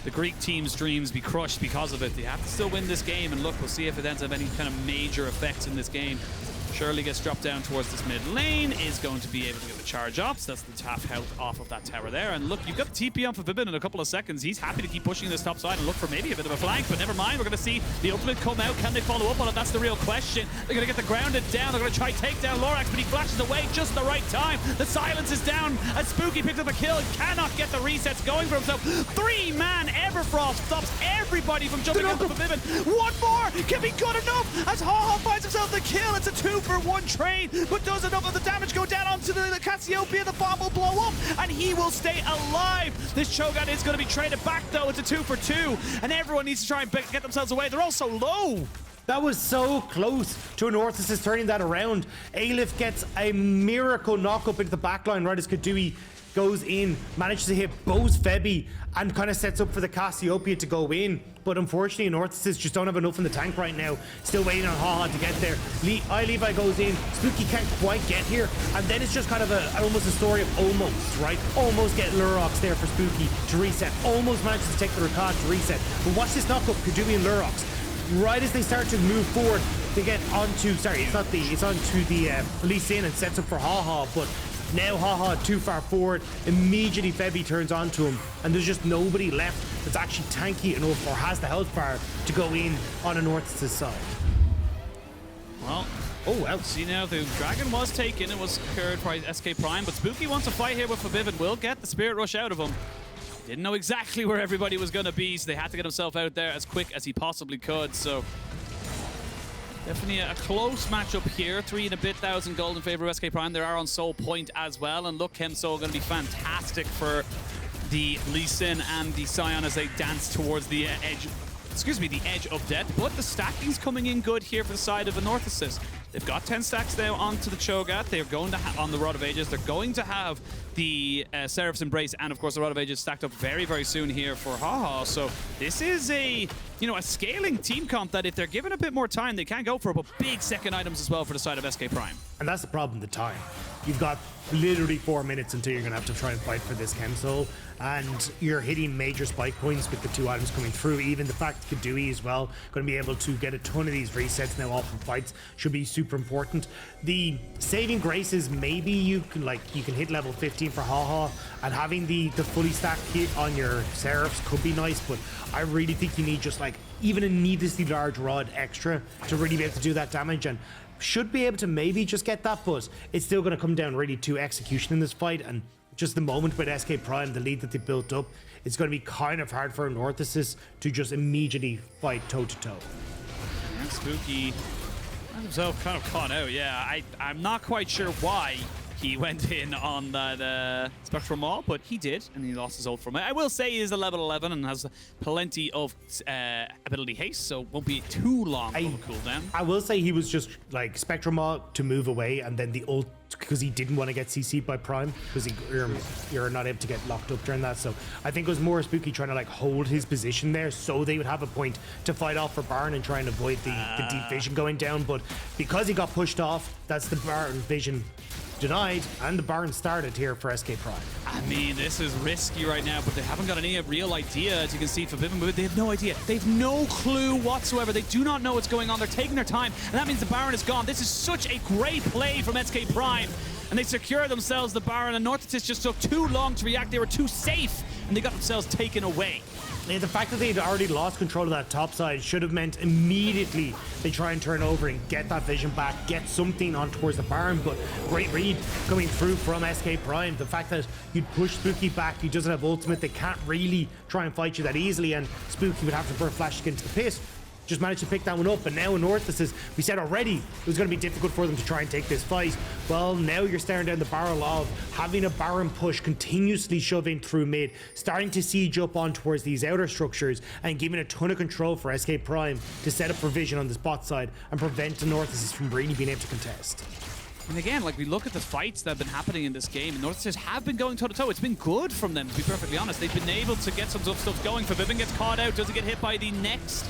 the Greek team's dreams be crushed because of it? They have to still win this game. And look, we'll see if it ends up any kind of major effects in this game. Shirley gets dropped down towards this mid lane, is going to be able to get the charge up, so that's the half health off of that tower there. And look, you've got the TP on for FEBIVEN in a couple of seconds. He's happy to keep pushing this top side and look for maybe a bit of a flank, but never mind. We're going to see the ultimate come out. Can they follow up on it? That's the real question. They're going to get the grounded down. They're going to try take down Lurox, but he flashes away just the right time. The silence is down, and Spooky picks up a kill. Cannot get the resets going for himself. 3-man Everfrost stops everybody from jumping out of FEBIVEN. One more can be good enough as HawHaw finds himself the kill. It's a 2-for-1 trade, but does enough of the damage go down onto the Cassiopeia. The bomb will blow up, and he will stay alive. This Cho'Gath is going to be traded back, though. It's a 2-for-2, and everyone needs to try and get themselves away. They're all so low. That was so close to Anorthosis turning that around. Eyliph gets a miracle knock up into the backline right as Keduii goes in, manages to hit both Febi and kind of sets up for the Cassiopeia to go in. But unfortunately, Anorthosis just don't have enough in the tank right now. Still waiting on HawHaw to get there. iLevi goes in. Spooky can't quite get here. And then it's just kind of almost a story of almost, right? Almost get Lurox there for Spooky to reset. Almost manages to take the Rakan to reset. But watch this knock up, Keduii and Lurox. Right as they start to move forward, they get onto, it's onto the Sion and sets up for HawHaw, but now HawHaw too far forward. Immediately Febi turns onto him, and there's just nobody left that's actually tanky enough or has the health bar to go in on Anorthosis' side. Well, see now the dragon was taken. It was cured by SK Prime, but Spooky wants to fight here with FEBIVEN. Will get the Spirit Rush out of him. Didn't know exactly where everybody was going to be, so they had to get himself out there as quick as he possibly could. So definitely a close matchup here. 3 and a bit thousand gold in favor of SK Prime. They are on soul point as well, and look, Soul going to be fantastic for the Lee Sin and the Sion as they dance towards the edge. Excuse me, the edge of death. But the stacking's coming in good here for the side of Anorthosis. They've got 10 stacks now onto the Cho'Gath. They're going to on the Rod of Ages. They're going to have the Seraph's Embrace and of course the Rod of Ages stacked up very, very soon here for HawHaw. So this is a scaling team comp that if they're given a bit more time, they can go for it, but big second items as well for the side of SK Prime. And that's the problem, the time. You've got literally 4 minutes until you're going to have to try and fight for this Soul, and you're hitting major spike points with the 2 items coming through. Even the fact that Keduii as well going to be able to get a ton of these resets now off from fights should be super important. The saving grace is maybe you can hit level 15 for HawHaw, and having the fully stacked hit on your Seraphs could be nice, but I really think you need just even a needlessly large rod extra to really be able to do that damage, and should be able to maybe just get that, but it's still going to come down really to execution in this fight. And just the moment with SK Prime, the lead that they built up, it's going to be kind of hard for Anorthosis to just immediately fight toe-to-toe. And Spooky has himself kind of caught out. Yeah, I'm not quite sure why he went in on that Spectral Maul, but he did, and he lost his ult from it. I will say he is a level 11 and has plenty of ability haste, so won't be too long of a cooldown. I will say he was just Spectral Maul to move away, and then the ult because he didn't want to get CC'd by Prime, because you're not able to get locked up during that. So I think it was more Spooky trying to hold his position there so they would have a point to fight off for Baron and try and avoid the deep vision going down. But because he got pushed off, that's the Baron vision denied, and the Baron started here for SK Prime. I mean, this is risky right now, but they haven't got any real idea. As you can see, FEBIVEN, they have no idea. They have no clue whatsoever. They do not know what's going on. They're taking their time, and that means the Baron is gone. This is such a great play from SK Prime, and they secure themselves the Baron, and Anorthosis just took too long to react. They were too safe, and they got themselves taken away. The fact that they'd already lost control of that top side should have meant immediately they try and turn over and get that vision back, get something on towards the Baron. But great read coming through from SK Prime. The fact that you'd push Spooky back, he doesn't have ultimate, they can't really try and fight you that easily, and Spooky would have to burn Flash into the pit. Just managed to pick that one up, and now Anorthosis, we said already it was going to be difficult for them to try and take this fight. Well, now you're staring down the barrel of having a Baron push, continuously shoving through mid, starting to siege up on towards these outer structures, and giving a ton of control for SK Prime to set up provision on this bot side and prevent Anorthosis from really being able to contest. And again, we look at the fights that have been happening in this game, and Anorthosis have been going toe-to-toe. It's been good from them, to be perfectly honest. They've been able to get some stuff going. FEBIVEN gets caught out, doesn't get hit by the next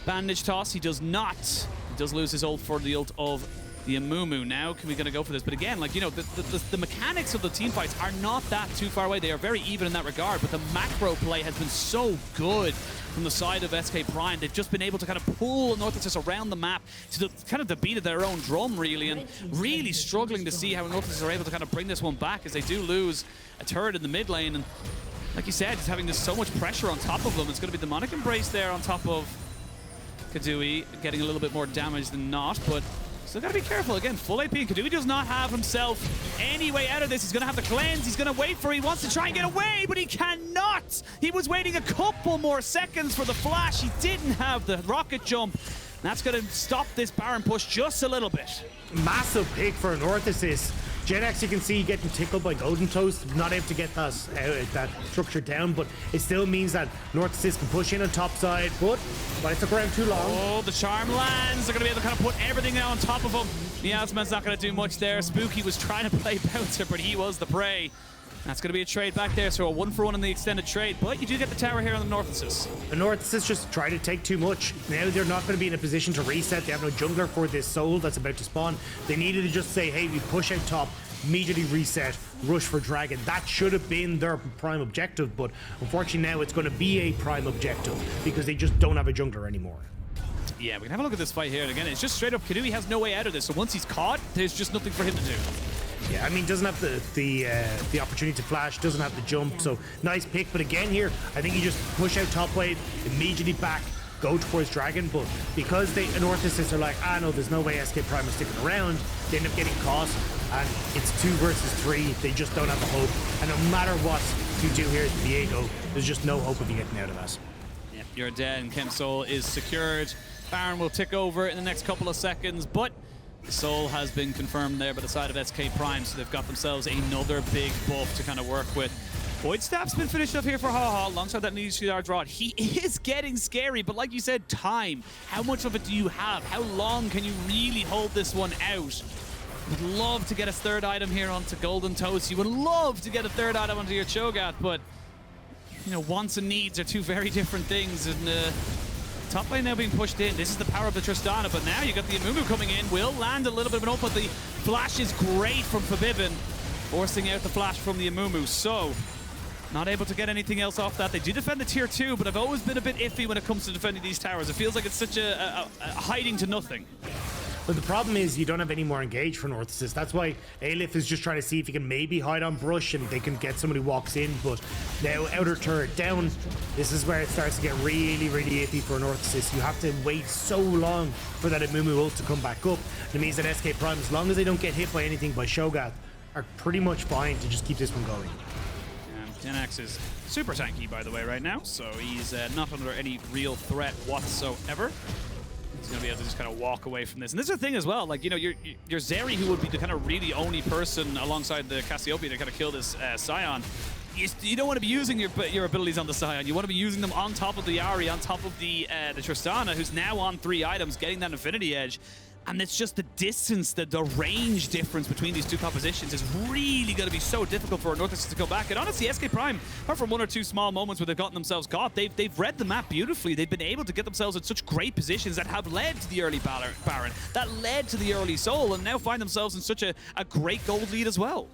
bandage toss. He does not. He does lose his ult for the ult of the Amumu. Now, can we gonna go for this? But again, like, you know, the mechanics of the team fights are not that too far away. They are very even in that regard, but the macro play has been so good from the side of SK Prime. They've just been able to kind of pull Anorthosis around the map to kind of the beat of their own drum, really, and really struggling to see how Anorthosis are able to kind of bring this one back, as they do lose a turret in the mid lane. And like you said, it's having this so much pressure on top of them. It's going to be Demonic Embrace there on top of Keduii, getting a little bit more damage than not, but still got to be careful. Again, full AP. Keduii does not have himself any way out of this. He's going to have to cleanse. He's going to wait for it. He wants to try and get away, but he cannot. He was waiting a couple more seconds for the flash. He didn't have the rocket jump. That's going to stop this Baron push just a little bit. Massive pick for Anorthosis. Genex, you can see getting tickled by Golden Toast, not able to get that structure down, but it still means that Anorthosis can push in on top side, but it took around too long. Oh, the charm lands. They're going to be able to kind of put everything on top of him. Miasman's not going to do much there. Spooky was trying to play Bouncer, but he was the prey. That's going to be a trade back there, so a 1-for-1 in the extended trade, but you do get the tower here on the Anorthosis. Anorthosis just trying to take too much. Now they're not going to be in a position to reset. They have no jungler for this soul that's about to spawn. They needed to just say, hey, we push out top, immediately reset, rush for dragon. That should have been their prime objective, but unfortunately now it's going to be a prime objective because they just don't have a jungler anymore. Yeah, we can have a look at this fight here. And again, it's just straight up, Keduii has no way out of this, so once he's caught, there's just nothing for him to do. Yeah, I mean, doesn't have the opportunity to flash, doesn't have the jump, so nice pick. But again here, I think you just push out top wave, immediately back, go towards dragon, but because they Anorthosis are like, no, there's no way SK Prime is sticking around, they end up getting caught, and it's 2 versus 3. They just don't have a hope, and no matter what you do here at Viego, there's just no hope of you getting out of that. Yep, you're dead, and Chem Soul is secured. Baron will tick over in the next couple of seconds, but Soul has been confirmed there by the side of SK Prime, so they've got themselves another big buff to kind of work with. Void Staff's been finished up here for HawHaw alongside that Nidhi Rod. He is getting scary, but like you said, time. How much of it do you have? How long can you really hold this one out? Would love to get a third item here onto Golden Toast. You would love to get a third item onto your Cho'Gath, but you know, wants and needs are two very different things. And top lane now being pushed in. This is the power of the Tristana, but now you got the Amumu coming in. Will land a little bit of an ult, but the flash is great from FEBIVEN, forcing out the flash from the Amumu. So, not able to get anything else off that. They do defend the tier 2, but I've always been a bit iffy when it comes to defending these towers. It feels like it's such a hiding to nothing. But the problem is you don't have any more engage for Anorthosis. That's why Eyliph is just trying to see if he can maybe hide on Brush and they can get somebody who walks in. But now outer turret down, this is where it starts to get really, really iffy for Anorthosis. You have to wait so long for that Amumu ult to come back up. It means that SK Prime, as long as they don't get hit by anything by Cho'Gath, are pretty much fine to just keep this one going. And 10x is super tanky, by the way, right now. So he's not under any real threat whatsoever. He's going to be able to just kind of walk away from this. And this is the thing as well, like, you know, your Zeri, who would be the kind of really only person alongside the Cassiopeia to kind of kill this Sion, you don't want to be using your abilities on the Sion. You want to be using them on top of the Ahri, on top of the Tristana, who's now on 3 items, getting that Infinity Edge. And it's just the distance, the range difference between these two compositions is really going to be so difficult for Anorthosis to go back. And honestly, SK Prime, apart from 1 or 2 small moments where they've gotten themselves caught, they've read the map beautifully. They've been able to get themselves in such great positions that have led to the early Baron, that led to the early Soul, and now find themselves in such a great gold lead as well.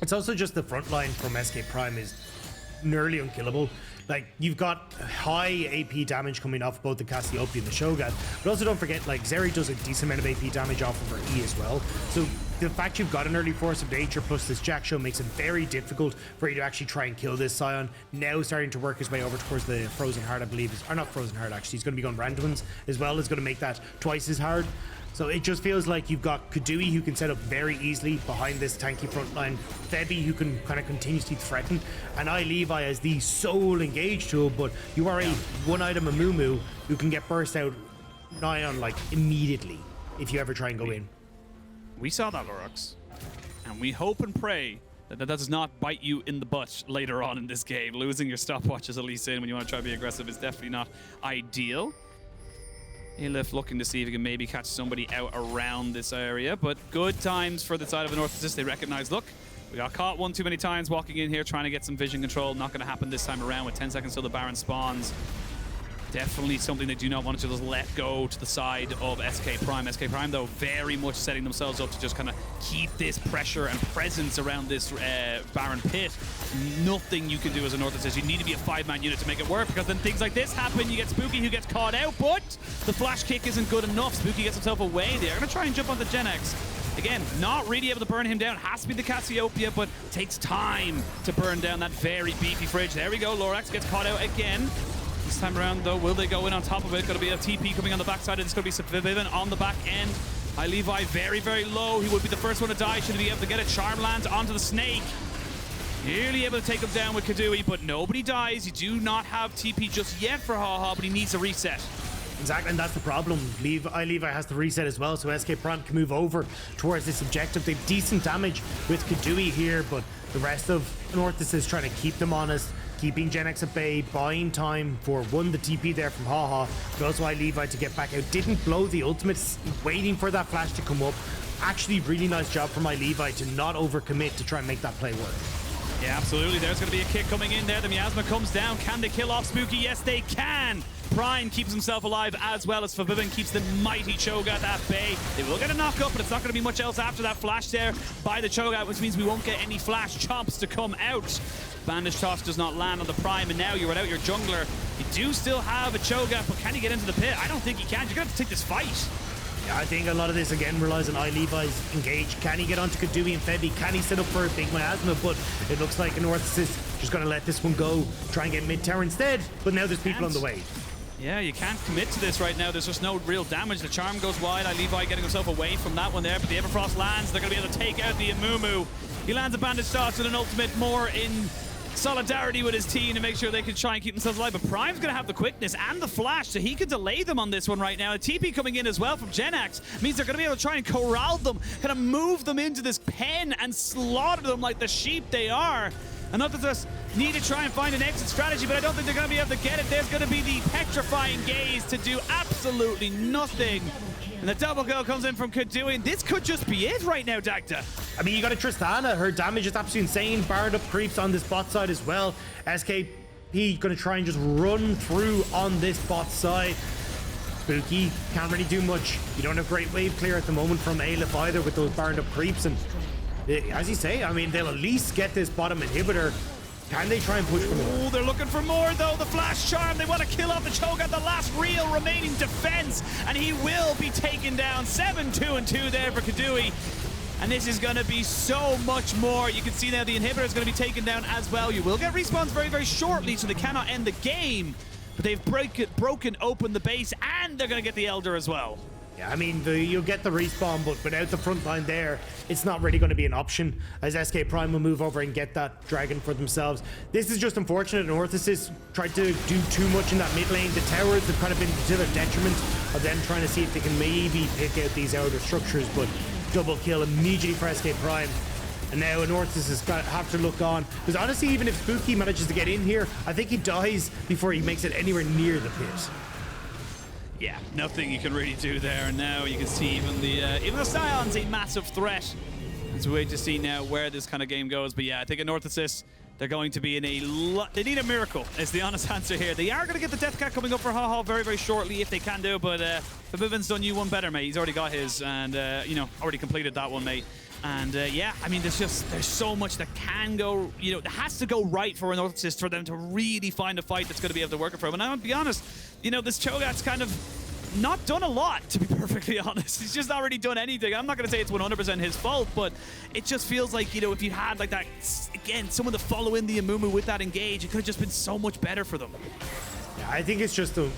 It's also just the front line from SK Prime is nearly unkillable. Like, you've got high AP damage coming off both the Cassiopeia and the Cho'Gath, but also don't forget, like, Zeri does a decent amount of AP damage off of her E as well. So the fact you've got an early Force of Nature plus this Jack Show makes it very difficult for you to actually try and kill this Sion. Now starting to work his way over towards the Frozen Heart, I believe, or not Frozen Heart actually, he's going to be going Randuin's as well, is going to make that twice as hard. So it just feels like you've got Keduii, who can set up very easily behind this tanky front line, Febi, who can kind of continuously threaten, and iLevi as the sole engage tool, but you are a one-item Amumu who can get burst out nigh on, like, immediately if you ever try and go in. We saw that, Lurox, and we hope and pray that does not bite you in the butt later on in this game. Losing your stopwatch as a Lee Sin when you want to try to be aggressive is definitely not ideal. Eyliph looking to see if he can maybe catch somebody out around this area, but good times for the side of Anorthosis. They recognize, look, we got caught one too many times walking in here trying to get some vision control. Not going to happen this time around with 10 seconds till the Baron spawns. Definitely something they do not want to just let go to the side of SK Prime. SK Prime, though, very much setting themselves up to just kind of keep this pressure and presence around this Baron pit. Nothing you can do as Anorthosis. You need to be a 5-man unit to make it work, because then things like this happen. You get Spooky, who gets caught out, but the flash kick isn't good enough. Spooky gets himself away. They're going to try and jump onto Gen X. Again, not really able to burn him down. Has to be the Cassiopeia, but takes time to burn down that very beefy fridge. There we go. Lurox gets caught out again. This time around, though, will they go in on top of it? Going to be a TP coming on the backside. It's going to be FEBIVEN on the back end. iLevi very, very low. He would be the first one to die. Should he be able to get it? Charm lands onto the snake. Nearly able to take him down with Keduii, but nobody dies. You do not have TP just yet for HawHaw, but he needs a reset. Exactly, and that's the problem. iLevi has to reset as well, so SK Prime can move over towards this objective. They have decent damage with Keduii here, but the rest of Anorthosis is trying to keep them honest, keeping Gen X at bay, buying time for one, the TP there from HawHaw, but also iLevi to get back out. Didn't blow the ultimates, waiting for that flash to come up. Actually, really nice job from iLevi to not overcommit to try and make that play work. Yeah, absolutely. There's going to be a kick coming in there. The miasma comes down. Can they kill off Spooky? Yes, they can. Prime keeps himself alive, as well as FEBIVEN keeps the mighty Cho'Gath at bay. They will get a knock up, but it's not going to be much else after that flash there by the Cho'Gath, which means we won't get any flash chomps to come out. Bandage toss does not land on the Prime, and now you're without your jungler. You do still have a Cho'Gath, but can he get into the pit? I don't think he can. You're going to have to take this fight. Yeah, I think a lot of this again relies on iLevi's engage. Can he get onto Keduii and Febi? Can he set up for a big miasma? But it looks like Anorthosis is just going to let this one go, try and get mid-tower instead. But now there's people on the way. Yeah, you can't commit to this right now. There's just no real damage. The charm goes wide. iLevi getting himself away from that one there, but the Everfrost lands. They're going to be able to take out the Amumu. He lands a bandage toss with an ultimate, more in solidarity with his team to make sure they can try and keep themselves alive. But Prime's going to have the quickness and the flash, so he can delay them on this one right now. A TP coming in as well from Gen X means they're going to be able to try and corral them, kind of move them into this pen and slaughter them like the sheep they are. Anorthosis need to try and find an exit strategy, but I don't think they're going to be able to get it. There's going to be the petrifying gaze to do absolutely nothing. And the double kill comes in from Keduii. This could just be it right now, Dagda. I mean, you got a Tristana. Her damage is absolutely insane. Barred up creeps on this bot side as well. SKP going to try and just run through on this bot side. Spooky can't really do much. You don't have great wave clear at the moment from Eyliph either with those barred up creeps. And as you say, I mean, they'll at least get this bottom inhibitor. Can they try and push for more? Oh, they're looking for more, though. The flash charm, they want to kill off the Cho'Gath, the last real remaining defense, and he will be taken down. 7-2-2 there for Keduii. And this is going to be so much more. You can see now the inhibitor is going to be taken down as well. You will get respawns very, very shortly, so they cannot end the game. But they've broken open the base, and they're going to get the Elder as well. Yeah, I mean, you'll get the respawn, but without the front line there, it's not really going to be an option, as SK Prime will move over and get that dragon for themselves. This is just unfortunate. Anorthosis tried to do too much in that mid lane. The towers have kind of been to the detriment of them trying to see if they can maybe pick out these outer structures, but double kill immediately for SK Prime. And now Anorthosis has got to have to look on, because honestly, even if Spooky manages to get in here, I think he dies before he makes it anywhere near the pit. Yeah, nothing you can really do there. And now you can see even the Sion's a massive threat. It's a wait to see now where this kind of game goes. But yeah, I think Anorthosis, they're going to be in they need a miracle, is the honest answer here. They are going to get the Death Cat coming up for HawHaw very, very shortly if they can do. But FEBIVEN's done you one better, mate. He's already got his, and you know, already completed that one, mate. And yeah, I mean, there's so much that can go, you know, that has to go right for Anorthosis for them to really find a fight that's going to be able to work it for them. And I'll be honest, you know, this Cho'Gath's kind of not done a lot, to be perfectly honest. He's just not really done anything. I'm not going to say it's 100% his fault, but it just feels like, you know, if you had like that, again, someone to follow in the Amumu with that engage, it could have just been so much better for them. Yeah, I think it's just the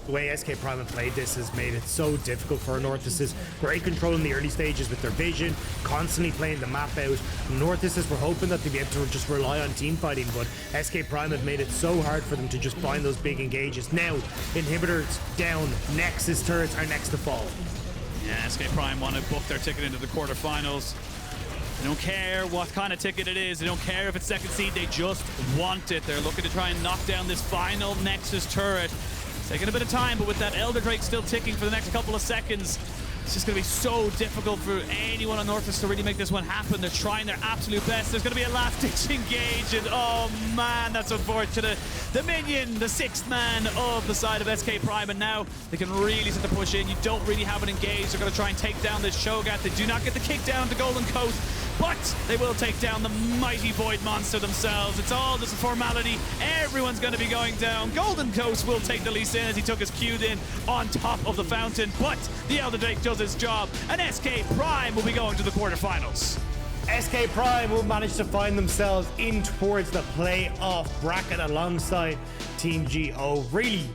way SK Prime have played this has made it so difficult for Anorthosis. Great control in the early stages with their vision, constantly playing the map out. Anorthosis were hoping that they'd be able to just rely on team fighting, but SK Prime have made it so hard for them to just find those big engages. Now, inhibitors down, Nexus turrets are next to fall. Yeah, SK Prime want to book their ticket into the quarterfinals. They don't care what kind of ticket it is. They don't care if it's second seed. They just want it. They're looking to try and knock down this final Nexus turret. Taking a bit of time, but with that Elder Drake still ticking for the next couple of seconds, It's just going to be so difficult for anyone on Anorthosis to really make this one happen. They're trying their absolute best. There's going to be a last-ditch engage, and oh man, that's unfortunate. The minion, the sixth man of the side of SK Prime, and now they can really set the push in. You don't really have an engage. They're going to try and take down this Cho'Gath. They do not get the kick down to Golden Coast, but they will take down the mighty Void Monster themselves. It's all just a formality. Everyone's going to be going down. Golden Coast will take the Lee Sin as he took his Q'd in on top of the fountain, but the Elder Drake does his job, and SK Prime will be going to the quarterfinals. SK Prime will manage to find themselves in towards the playoff bracket alongside Team GO. Really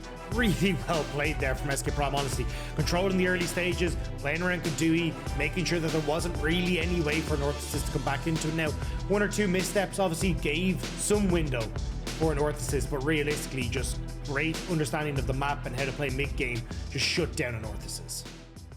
well played there from SK Prime, honestly. Controlling the early stages, playing around Keduii, making sure that there wasn't really any way for Anorthosis to come back into it. Now, one or two missteps obviously gave some window for Anorthosis, but realistically, just great understanding of the map and how to play mid-game just shut down Anorthosis.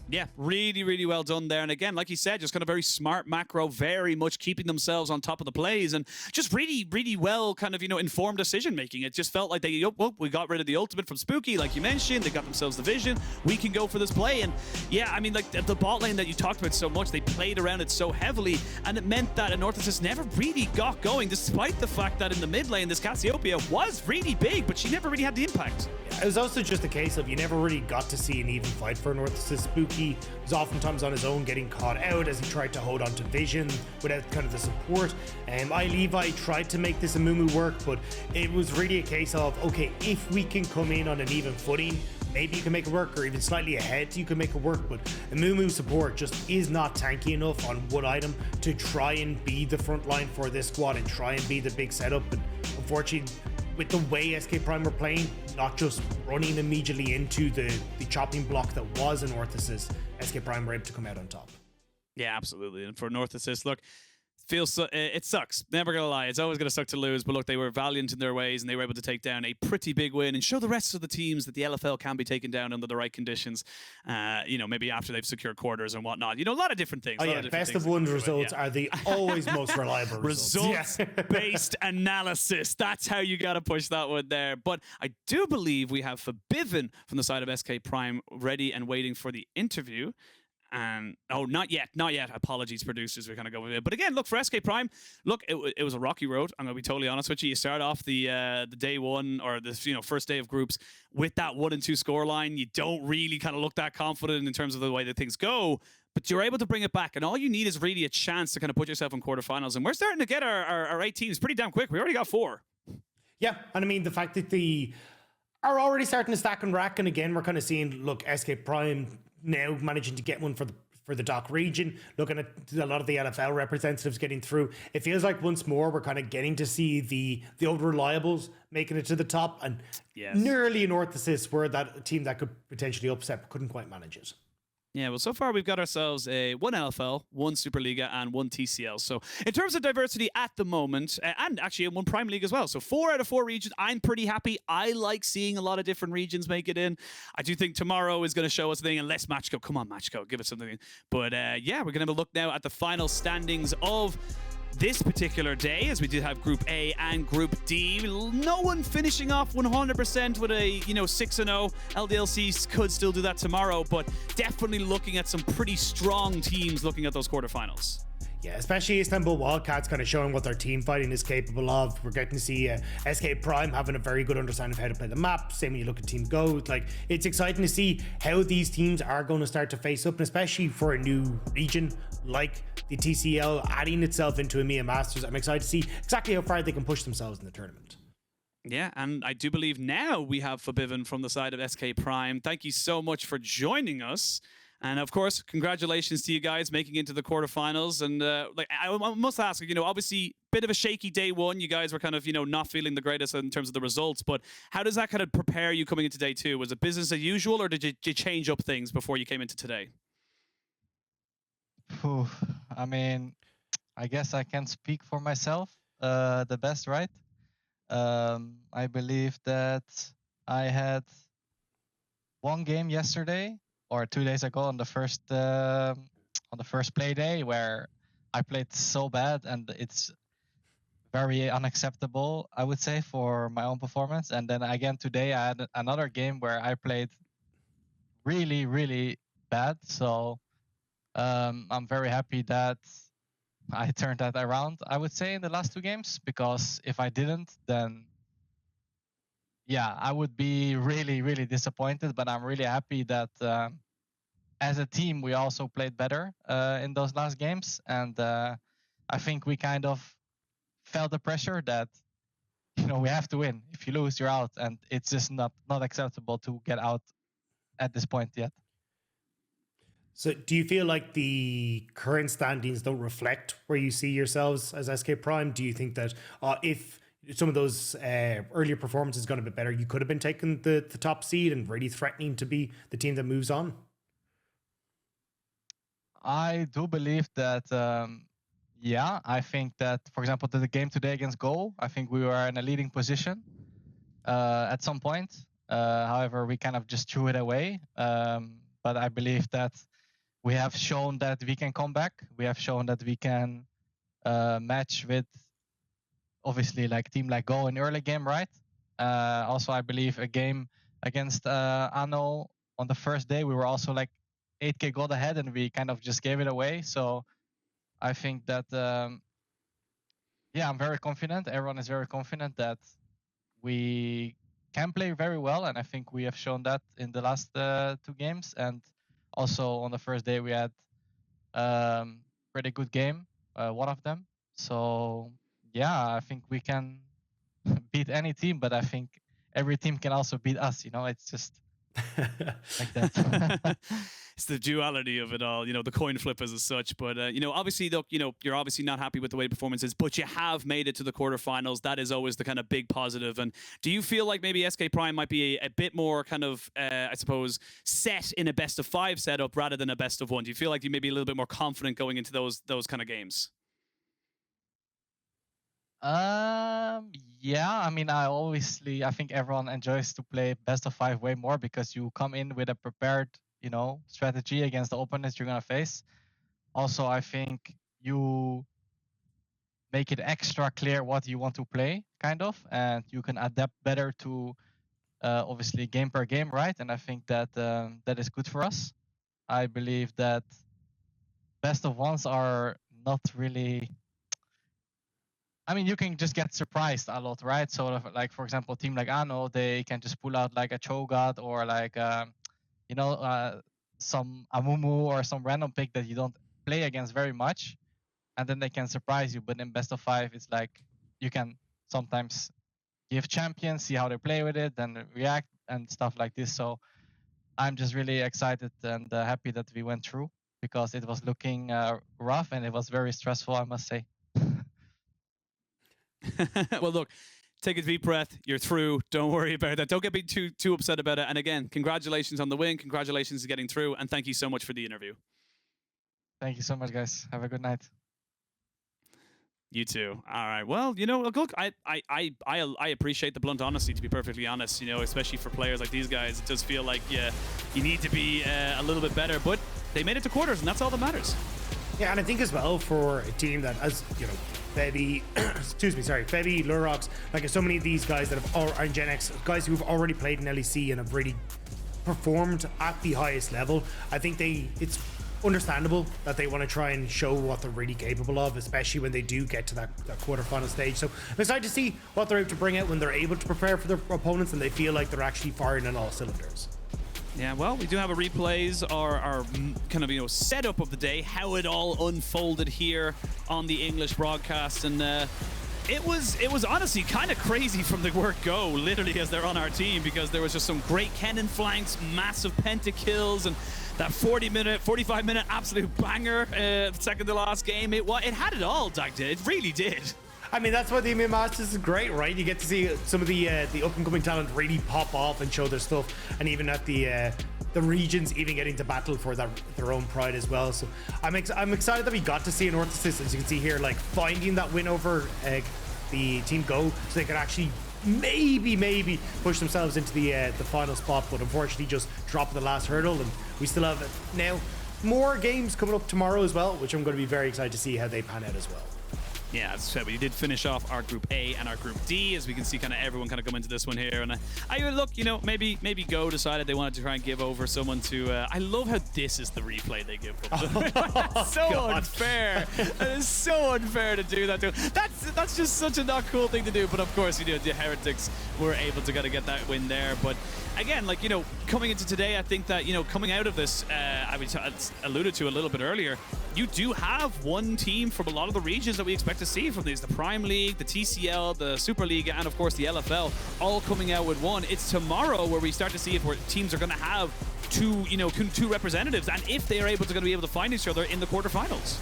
Yeah, really well done there. And again, like you said, just kind of very smart macro, very much keeping themselves on top of the plays, and just really well kind of, informed decision making. It just felt like they, we got rid of the ultimate from Spooky, like you mentioned. They got themselves the vision. We can go for this play. And yeah, I mean, like the bot lane that you talked about so much, they played around it so heavily, and it meant that Anorthosis never really got going, despite the fact that in the mid lane, this Cassiopeia was really big, but she never really had the impact. It was also just a case of you never really got to see an even fight for Anorthosis. Spooky was oftentimes on his own, getting caught out as he tried to hold on to vision without kind of the support. iLevi tried to make this Amumu work, but it was really a case of, okay, if we can come in on an even footing, maybe you can make it work, or even slightly ahead you can make it work. But Amumu support just is not tanky enough on one item to try and be the front line for this squad and try and be the big setup. And unfortunately, with the way SK Prime were playing, not just running immediately into the chopping block that was Anorthosis, SK Prime were able to come out on top. Yeah, absolutely. And for Anorthosis, look, it sucks. Never gonna lie, it's always gonna suck to lose. But look, they were valiant in their ways, and they were able to take down a pretty big win and show the rest of the teams that the LFL can be taken down under the right conditions. Maybe after they've secured quarters and whatnot. A lot of different things. Oh yeah, best of one results are the always most reliable results. Results-based analysis. That's how you gotta push that one there. But I do believe we have FEBIVEN from the side of SK Prime ready and waiting for the interview. And not yet. Apologies, producers. We're gonna go with it. But again, look, for SK Prime, look, it was a rocky road. I'm gonna be totally honest with you. You start off the day one, or the first day of groups, with that 1-2 scoreline. You don't really kind of look that confident in terms of the way that things go. But you're able to bring it back, and all you need is really a chance to kind of put yourself in quarterfinals. And we're starting to get our 8 teams pretty damn quick. We already got 4. Yeah, and I mean the fact that they are already starting to stack and rack, and again, we're kind of seeing, look, SK Prime now managing to get one for the DOC region, looking at a lot of the LFL representatives getting through. It feels like once more we're kind of getting to see the old reliables making it to the top, and nearly Anorthosis were that team that could potentially upset but couldn't quite manage it. Yeah, well, so far we've got ourselves one LFL, one Superliga, and one TCL. So in terms of diversity at the moment, and actually one Prime League as well. So 4 out of 4 regions, I'm pretty happy. I like seeing a lot of different regions make it in. I do think tomorrow is going to show us something, unless Matchco. Come on, Matchco, give us something. But yeah, we're going to have a look now at the final standings of this particular day, as we did have Group A and Group D. No one finishing off 100% with a 6-0. LDLC could still do that tomorrow, but definitely looking at some pretty strong teams looking at those quarterfinals. Yeah, especially Istanbul Wildcats kind of showing what their team fighting is capable of. We're getting to see SK Prime having a very good understanding of how to play the map. Same when you look at Team Go. Like, it's exciting to see how these teams are going to start to face up, and especially for a new region like the TCL adding itself into EMEA Masters. I'm excited to see exactly how far they can push themselves in the tournament. Yeah, and I do believe now we have FEBIVEN from the side of SK Prime. Thank you so much for joining us. And of course, congratulations to you guys making into the quarterfinals. And I must ask, obviously, bit of a shaky day one. You guys were kind of, not feeling the greatest in terms of the results. But how does that kind of prepare you coming into day 2? Was it business as usual, or did you change up things before you came into today? I mean, I guess I can speak for myself the best, right? I believe that I had one game yesterday or 2 days ago on the first play day where I played so bad, and it's very unacceptable, I would say, for my own performance. And then again today I had another game where I played really, really bad. So I'm very happy that I turned that around, I would say, in the last 2 games, because if I didn't, then yeah, I would be really, really disappointed. But I'm really happy that as a team, we also played better in those last games. And I think we kind of felt the pressure that, you know, we have to win. If you lose, you're out. And it's just not acceptable to get out at this point yet. So do you feel like the current standings don't reflect where you see yourselves as SK Prime? Do you think that if some of those earlier performances got a bit better, you could have been taking the top seed and really threatening to be the team that moves on? I do believe that, yeah, I think that, for example, the game today against Go, I think we were in a leading position at some point. However, we kind of just threw it away. But I believe that we have shown that we can come back. We have shown that we can match with, obviously, like team like Go in early game, right? Also, I believe a game against Anno on the first day, we were also like 8k gold ahead and we kind of just gave it away. So I think that, yeah, I'm very confident. Everyone is very confident that we can play very well. And I think we have shown that in the last 2 games. And also on the first day, we had pretty good game, one of them. So yeah, I think we can beat any team, but I think every team can also beat us. You know, it's just like that. It's the duality of it all, you know, the coin flip as such. But, you know, obviously, look, you know, you're obviously not happy with the way performance is, but you have made it to the quarterfinals. That is always the kind of big positive. And do you feel like maybe SK Prime might be a bit more kind of, I suppose, set in a best of 5 setup rather than a best of 1? Do you feel like you may be a little bit more confident going into those kind of games? Yeah, I mean, I think everyone enjoys to play best of 5 way more because you come in with a prepared, you know, strategy against the opponents you're going to face. Also, I think you make it extra clear what you want to play, kind of, and you can adapt better to, obviously, game per game, right? And I think that that is good for us. I believe that best of 1s are not really... I mean, you can just get surprised a lot, right? So, like, for example, a team like Anno, they can just pull out like a Cho'Gath or like, you know, some Amumu or some random pick that you don't play against very much. And then they can surprise you. But in best of 5, it's like you can sometimes give champions, see how they play with it, then react and stuff like this. So I'm just really excited and happy that we went through because it was looking rough and it was very stressful, I must say. Well, look, take a deep breath. You're through. Don't worry about that. Don't get me too upset about it. And again, congratulations on the win. Congratulations on getting through. And thank you so much for the interview. Thank you so much, guys. Have a good night. You too. All right. Well, you know, look, I appreciate the blunt honesty, to be perfectly honest, you know, especially for players like these guys. It does feel like you need to be a little bit better, but they made it to quarters, and that's all that matters. Yeah, and I think as well for a team that has, you know, Febi, Febi, Lurox, like so many of these guys that have, and Gen X, guys who have already played in LEC and have really performed at the highest level. I think it's understandable that they want to try and show what they're really capable of, especially when they do get to that quarterfinal stage. So I'm excited to see what they're able to bring out when they're able to prepare for their opponents and they feel like they're actually firing on all cylinders. Yeah, well, we do have a replays, our kind of, you know, setup of the day, how it all unfolded here on the English broadcast, and it was honestly kind of crazy from the word go, literally, as they're on our team, because there was just some great cannon flanks, massive pentakills, and that 45-minute absolute banger, second to last game. It had it all, Dag. It really did. I mean, that's why the EMEA Masters is great, right? You get to see some of the up-and-coming talent really pop off and show their stuff, and even at the regions even getting to battle for their own pride as well. So I'm excited that we got to see Anorthosis, as you can see here, like finding that win over the Team Go, so they could actually maybe push themselves into the final spot, but unfortunately just drop the last hurdle. And we still have now more games coming up tomorrow as well, which I'm going to be very excited to see how they pan out as well. Yeah, as I said, we did finish off our Group A and our Group D, as we can see kind of everyone kind of come into this one here. And I look, you know, maybe Go decided they wanted to try and give over someone to... I love how this is the replay they give them. That's so unfair. That is so unfair to do that to. That's just such a not cool thing to do. But of course, you know, the Heretics were able to kind of get that win there. But again, like, you know, coming into today, I think that, you know, coming out of this, I alluded to a little bit earlier, you do have one team from a lot of the regions that we expect to see from these, the Prime League, the TCL, the Super League, and of course the LFL, all coming out with one. It's tomorrow where we start to see if teams are going to have two representatives, and if they are able to find each other in the quarterfinals.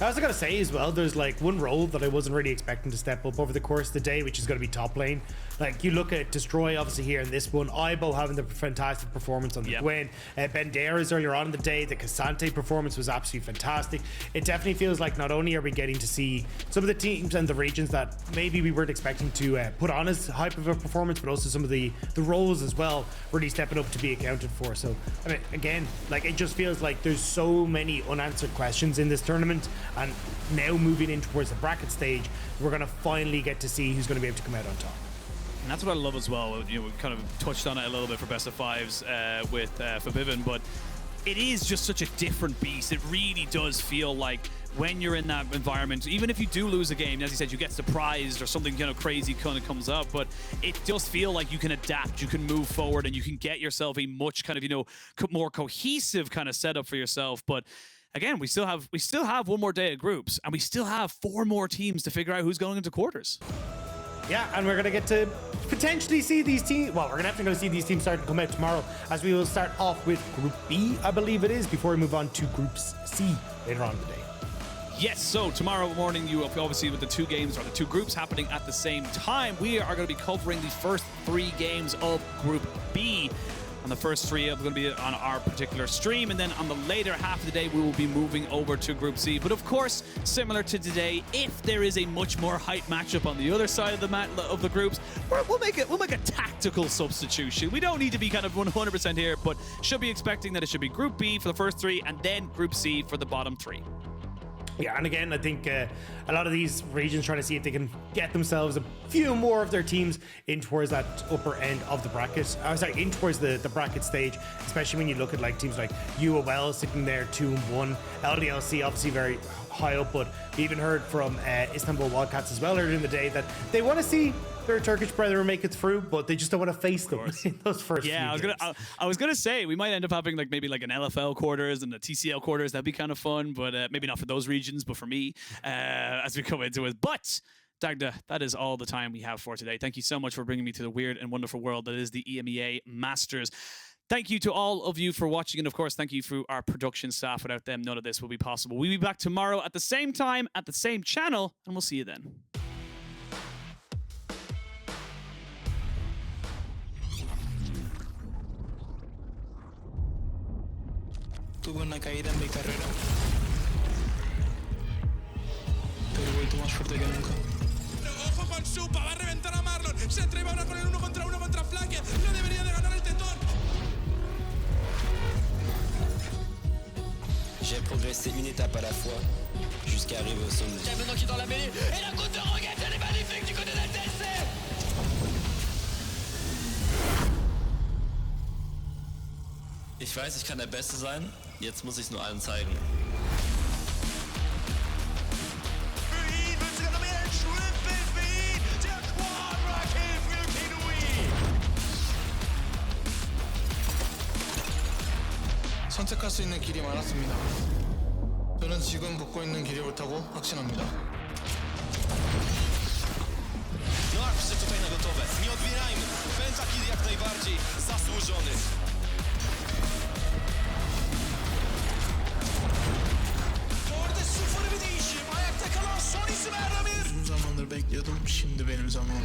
I was going to say as well, there's like one role that I wasn't really expecting to step up over the course of the day, which is going to be top lane. Like, you look at Destroy, obviously, here in this one, Ibo having the fantastic performance on the Gwen. Banderas earlier on in the day, the Cassante performance was absolutely fantastic. It definitely feels like not only are we getting to see some of the teams and the regions that maybe we weren't expecting to put on as hype of a performance, but also some of the roles as well really stepping up to be accounted for. So, I mean, again, like, it just feels like there's so many unanswered questions in this tournament, and now moving in towards the bracket stage, we're going to finally get to see who's going to be able to come out on top. And that's what I love as well. You know, we kind of touched on it a little bit for Best of Fives with FEBIVEN, but it is just such a different beast. It really does feel like when you're in that environment, even if you do lose a game, as you said, you get surprised or something, you know, crazy kind of comes up, but it does feel like you can adapt, you can move forward, and you can get yourself a much kind of, you know, more cohesive kind of setup for yourself. But again, we still have one more day of groups, and we still have 4 more teams to figure out who's going into quarters. Yeah, and we're going to get to potentially see these teams. Well, we're going to have to go see these teams start to come out tomorrow, as we will start off with Group B, I believe it is, before we move on to Group C later on in the day. Yes, so tomorrow morning, you obviously with the 2 games or the 2 groups happening at the same time, we are going to be covering the first 3 games of Group B. And the first 3 are going to be on our particular stream, and then on the later half of the day, we will be moving over to Group C. But of course, similar to today, if there is a much more hype matchup on the other side of the groups, we'll make a tactical substitution. We don't need to be kind of 100% here, but should be expecting that it should be Group B for the first 3, and then Group C for the bottom 3. Yeah, and again, I think a lot of these regions trying to see if they can get themselves a few more of their teams in towards that upper end of the bracket. In towards the bracket stage, especially when you look at like teams like UOL sitting there 2-1, LDLC obviously very high up, but we even heard from Istanbul Wildcats as well earlier in the day that they want to see their Turkish brethren make it through, but they just don't want to face them in those first few games. I was gonna say we might end up having like maybe like an LFL quarters and a TCL quarters. That'd be kind of fun, but maybe not for those regions, but for me as we come into it. But Dagda, that is all the time we have for today. Thank you so much for bringing me to the weird and wonderful world that is the EMEA Masters. Thank you to all of you for watching, and of course, thank you for our production staff. Without them, none of this will be possible. We'll be back tomorrow at the same time, at the same channel, and we'll see you then. Tuve una caída en mi carrera, pero he vuelto más fuerte que nunca. Ojo con Supa, va a reventar a Marlon. Se atreve ahora con el 1 contra 1 contra FLICKR. No debería de ganar el tetón. J'ai progressé une étape à la fois jusqu'à arriver au sommet. Il y a maintenant qui est dans la mêlée. Et la côte de Roguette, elle est magnifique du côté d'ADC. Ich weiß, ich kann der Beste sein. Jetzt muss ich es nur allen zeigen. Für ihn wird sogar noch mehr ein Triple für ihn. Der Quadra-Kill für Keduii. 선택할 수 있는 길이 많았습니다. 저는 지금 걷고 있는 길이 옳다고 확신합니다. No arpsze tutaj na gotowe. Nie odbierajmy. Pentakill jak najbardziej zasłużony. Orada 0 bir değişim. Ayakta kalan son isim Erdemir. Uzun zamandır bekliyordum. Şimdi benim zamanım.